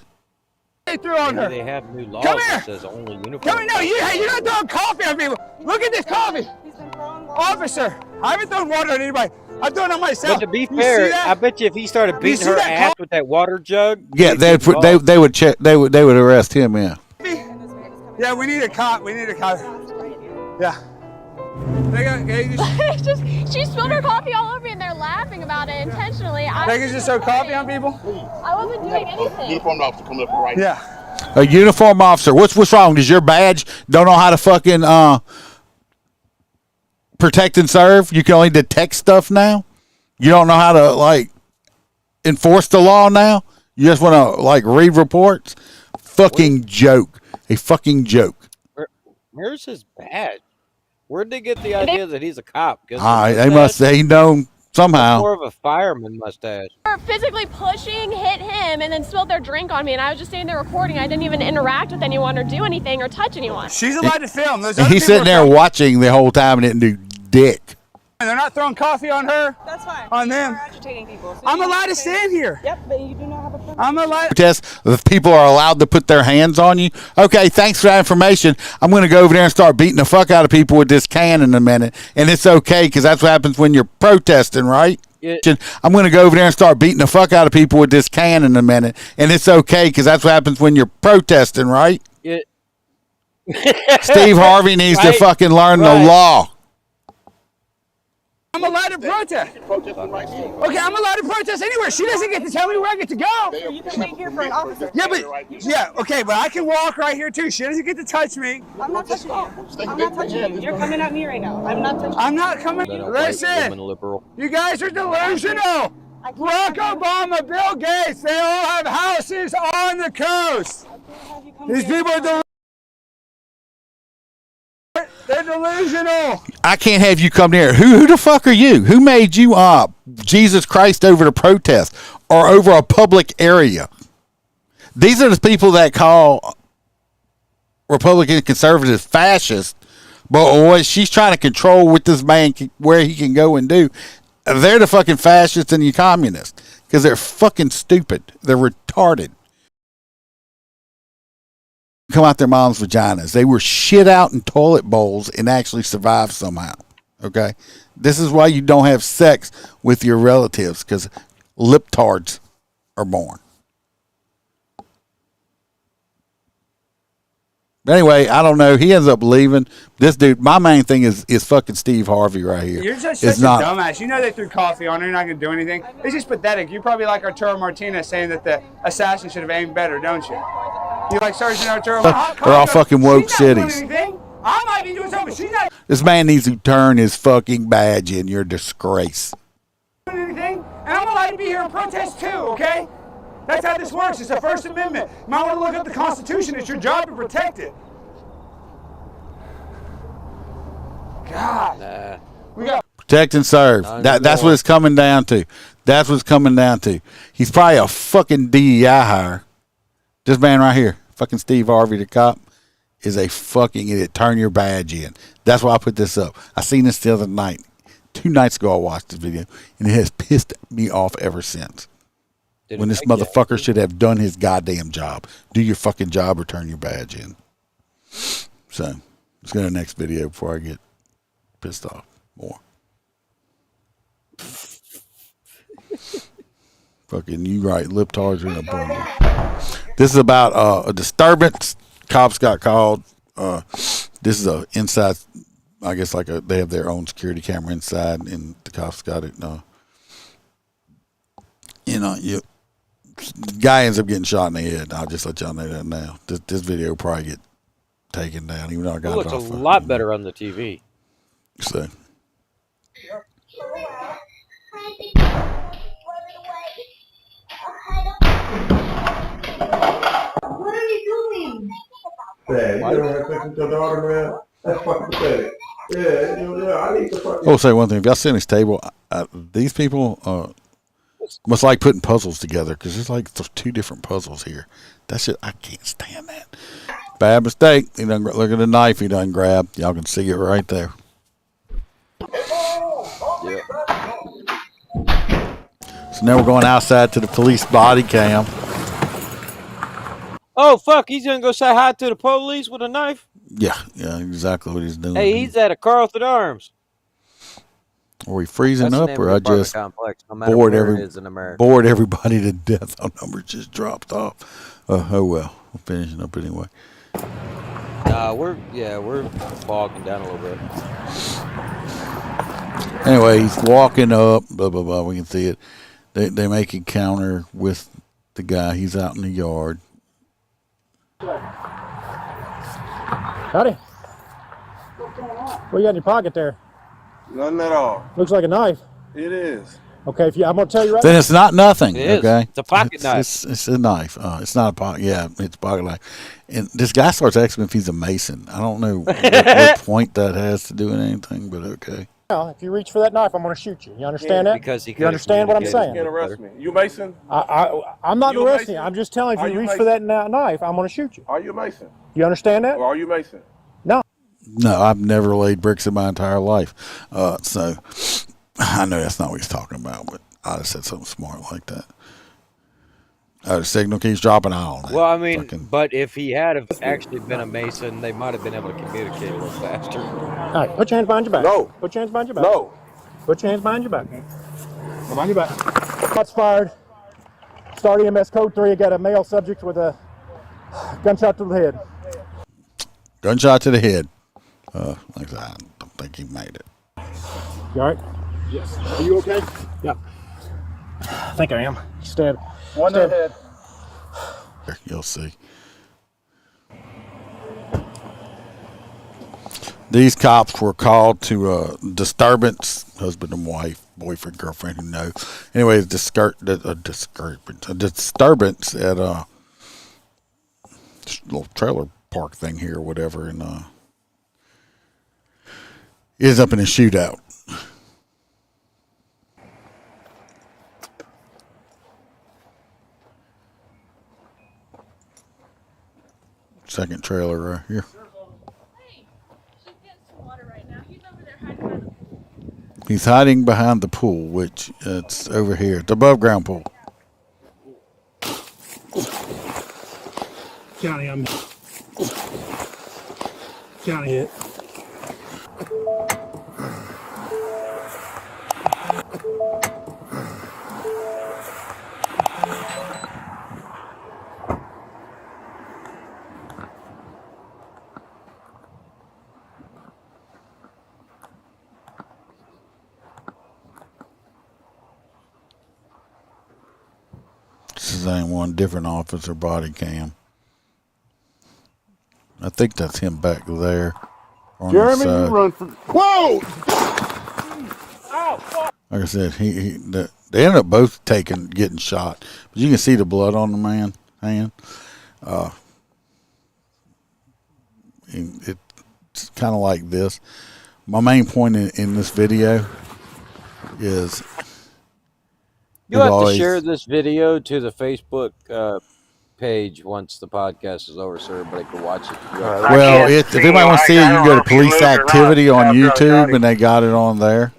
They threw on her. They have new laws Come here. that says only uniform. Come here. No, you're not throwing coffee on people. Look at this coffee. Officer, I haven't thrown water on anybody. I'm throwing it on myself. But to be You fair, see that? I bet you if he started You beating see her that ass with that water jug, Yeah, they would check. They would arrest him. Yeah. Yeah, we need a cop. We need a cop. Yeah. It's just she spilled her coffee all over me and they're laughing about it intentionally. They can just throw coffee on people? I wasn't doing anything. Uniformed officer coming up right. Yeah. A uniform officer. What's wrong? Does your badge don't know how to fucking protect and serve? You can only detect stuff now. You don't know how to like enforce the law now. You just want to like read reports. Fucking joke. A fucking joke. where's his badge? Where'd they get the idea that he's a cop? They must say known somehow. More of a fireman mustache. Physically pushing, hit him, and then spilled their drink on me. And I was just sitting there recording. I didn't even interact with anyone or do anything or touch anyone. She's allowed to film. Those And other he's people sitting are there filming. watching the whole time and didn't do dick. And they're not throwing coffee on her. That's fine. On them. You're agitating people. So I'm allowed to stand here. Yep, but you do not have a permit. I'm allowed. Protest, if people are allowed to put their hands on you. Okay, thanks for that information. I'm going to go over there and start beating the fuck out of people with this can in a minute. And it's okay because that's what happens when you're protesting, right? Yeah. I'm going to go over there and start beating the fuck out of people with this can in a minute. And it's okay because that's what happens when you're protesting, right? Yeah. Steve Harvey needs to fucking learn the law. I'm allowed to protest. Okay, I'm allowed to protest anywhere. She doesn't get to tell me where I get to go. You can wait here for an officer. Yeah, okay, but I can walk right here too. She doesn't get to touch me. I'm not touching you. I'm not touching you. You're coming at me right now. I'm not touching you. I'm not coming. Listen, you guys are delusional. Barack Obama, Bill Gates, they all have houses on the coast. These people are they're delusional. I can't have you come here. Who the fuck are you? Who made you up? Jesus Christ over the protest or over a public area? These are the people that call Republican conservatives fascist, but what she's trying to control with this man where he can go and do. They're the fucking fascists and the communists because they're fucking stupid. They're retarded. Come out their moms' vaginas. They were shit out in toilet bowls and actually survived somehow. Okay? This is why you don't have sex with your relatives, because liptards are born. But anyway, I don't know. He ends up leaving. This dude, my main thing is fucking Steve Harvey right here. You're just such a dumbass. You know they threw coffee on her. You're not going to do anything. It's just pathetic. You're probably like Arturo Martinez saying that the assassin should have aimed better, don't you? You like Sergeant Arturo? They're all fucking woke cities. I might be doing something. She's not This man needs to turn his fucking badge in. You're a disgrace. doing anything. And I'm allowed to be here and protest too, okay? That's how this works. It's the First Amendment. You might want to look up the Constitution. It's your job to protect it. God. We got Protect and serve. That's what it's coming down to. That's what it's coming down to. He's probably a fucking DEI hire. This man right here, fucking Steve Harvey, the cop, is a fucking idiot. Turn your badge in. That's why I put this up. I seen this the other night. 2 nights ago I watched this video, and it has pissed me off ever since. When this motherfucker should have done his goddamn job. Do your fucking job or turn your badge in. So, let's go to the next video before I get pissed off more. Fucking you right, liptards are in a bundle. This is about a disturbance. Cops got called. This is a inside, I guess they have their own security camera inside, and the cops got it. The guy ends up getting shot in the head. I'll just let y'all know that now. This video will probably get taken down, even though I got It looks it off. a lot better on the TV. So. What are you doing? Yeah, you don't have sex with your daughter, man. That's fucking pathetic. Yeah, I need to fucking. I'll say one thing. If y'all sit on this table, these people must like putting puzzles together, because there's 2 different puzzles here. That shit, I can't stand that. Bad mistake. He done look at the knife he done grabbed. Y'all can see it right there. Yeah. So now we're going outside to the police body cam. Oh, fuck. He's going to go say hi to the police with a knife? Yeah, exactly what he's doing. Hey, he's at a Carlton Arms. Are we freezing That's the up, name or of I the apartment just complex, no matter bored where it is in America. bored everybody to death? Our numbers just dropped off. Oh well, we're finishing up anyway. Nah, we're bogging down a little bit. Anyway, he's walking up. Blah blah blah. We can see it. They make encounter with the guy. He's out in the yard. Howdy. What you got in your pocket there? Nothing at all. Looks like a knife. It is. Okay, I'm gonna tell you right Then now. it's not nothing. It is. Okay, It's a pocket knife. It's a knife. It's not a pocket. Yeah, it's a pocket knife. And this guy starts asking if he's a Mason. I don't know what point that has to do with anything, but okay. Now, if you reach for that knife, I'm gonna shoot you. You understand that? Because he you understand what I'm saying? You can't arrest me. You Mason? I'm not You a arresting you. Mason? I'm just telling you, Are if you you reach for Mason? that knife, I'm gonna shoot you. Are you a Mason? You understand that? Or are you Mason? No. No, I've never laid bricks in my entire life. So I know that's not what he's talking about, but I just said something smart like that. The signal keeps dropping out. Well, I mean, but if he had have actually been a Mason, they might have been able to communicate a little faster. All right, put your hands behind your back. No. Put your hands behind your back. No. Put your hands behind your back. Behind your back. Shots fired. Start EMS code 3. I got a male subject with a gunshot to the head. Gunshot to the head. Like I said, I don't think he made it. You all right? Yes. Are you okay? Yeah. I think I am. Stabbed. One in the head. You'll see. These cops were called to a disturbance, husband and wife, boyfriend, girlfriend, who knows. Anyway, a disturbance at little trailer park thing here or whatever, and is up in a shootout. Second trailer right here. He's hiding behind the pool, which it's over here. It's above ground pool. Johnny, I'm Johnny. This is ain't one different officer body cam. I think that's him back there. On Jeremy, the you side. run for. Whoa! Ow! Fuck. Like I said, they ended up both getting shot, but you can see the blood on the man's hand. It's kind of like this. My main point in this video is you have to share this video to the Facebook page once the podcast is over, so everybody can watch it. Well, if anybody wants to see it, you can go to police activity on YouTube, and they got it on there.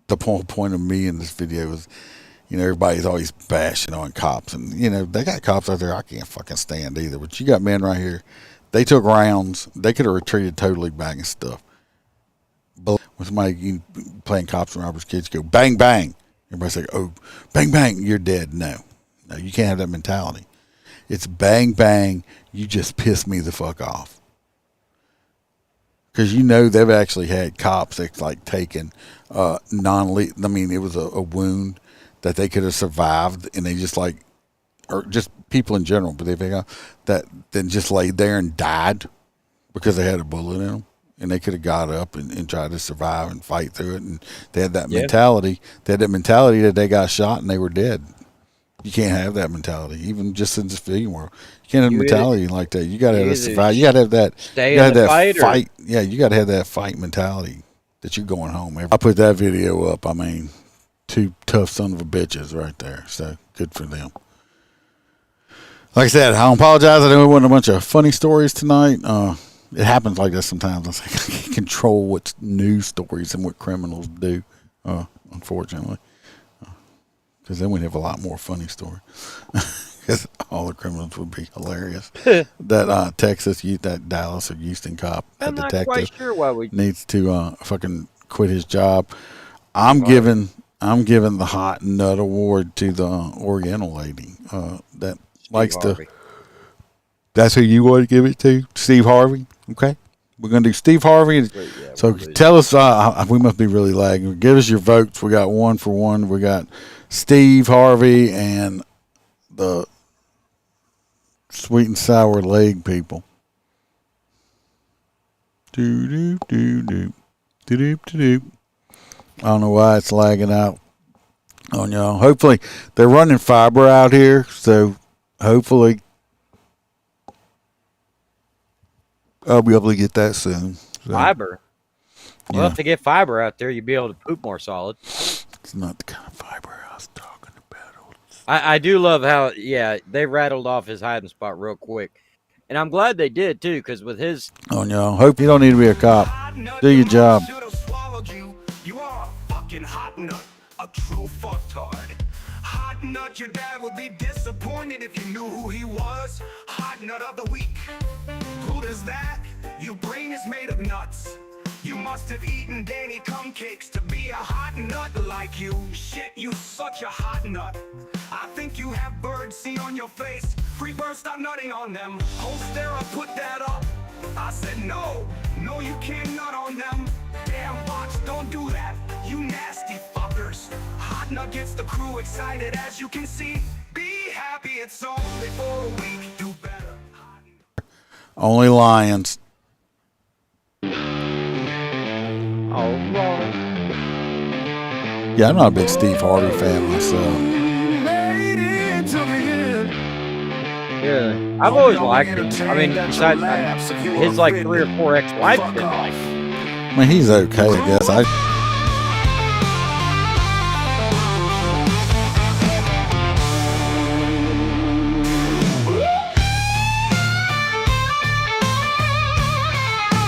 The whole point of me in this video is, everybody's always bashing on cops, and they got cops out there I can't fucking stand either. But you got men right here. They took rounds. They could have retreated totally back and stuff. But when somebody playing cops and robbers, kids go bang bang. Everybody's like, oh, bang bang, you're dead. No, you can't have that mentality. It's bang bang. You just piss me the fuck off. Because they've actually had cops that's like taken non-lethal. I mean, it was a wound that they could have survived, and they just or just people in general, but they got that then just laid there and died because they had a bullet in them, and they could have got up and tried to survive and fight through it, and they had that mentality. They had that mentality that they got shot and they were dead. You can't have that mentality, even just in the civilian world. You can't have a mentality like that. You got to have that survive. You got to have that. You got to have that fight. Yeah, you got to have that fight mentality that you're going home. I put that video up. I mean, two tough son of a bitches right there. So good for them. Like I said, I apologize. I know it wasn't a bunch of funny stories tonight. It happens like that sometimes. I can't control what news stories and what criminals do, unfortunately. Because then we'd have a lot more funny stories. Because all the criminals would be hilarious. That Texas youth, that Dallas or Houston cop, that detective, not quite sure why we needs to fucking quit his job. I'm giving the hot nut award to the Oriental lady that likes Harvey. That's who you want to give it to, Steve Harvey. Okay, we're gonna do Steve Harvey. So tell us. We must be really lagging. Give us your votes. We got 1 for 1. We got Steve Harvey and the sweet and sour leg people. Do do do do do do do. I don't know why it's lagging out on y'all. Hopefully they're running fiber out here, so hopefully I'll be able to get that soon. So, fiber. Well, if they get fiber out there, you'd be able to poop more solid. It's not the kind of fiber I was talking about. I do love how, they rattled off his hiding spot real quick. And I'm glad they did, too, because with his... Oh, y'all. Hope you don't need to be a cop. Do your job. You are a fucking hot nut, a true fucktard. Hot nut, your dad would be disappointed if you knew who he was. Hot nut of the week. Who does that? Your brain is made of nuts. You must have eaten Danny cum cakes to be a hot nut like you. Shit, you such a hot nut. I think you have birdseed on your face. Free birds, stop nutting on them. Holstera, put that up. I said no, you can't nut on them. Damn box, don't do that, you nasty fuckers. Hot nut gets the crew excited, as you can see. Be happy, it's only for a week. Do better. Only Lions. Oh, Lord. Yeah, I'm not a big Steve Harvey fan myself. Here Yeah, I've always liked him. I mean, besides his like 3 or 4 ex-wives didn't like him. I mean, he's okay, I guess.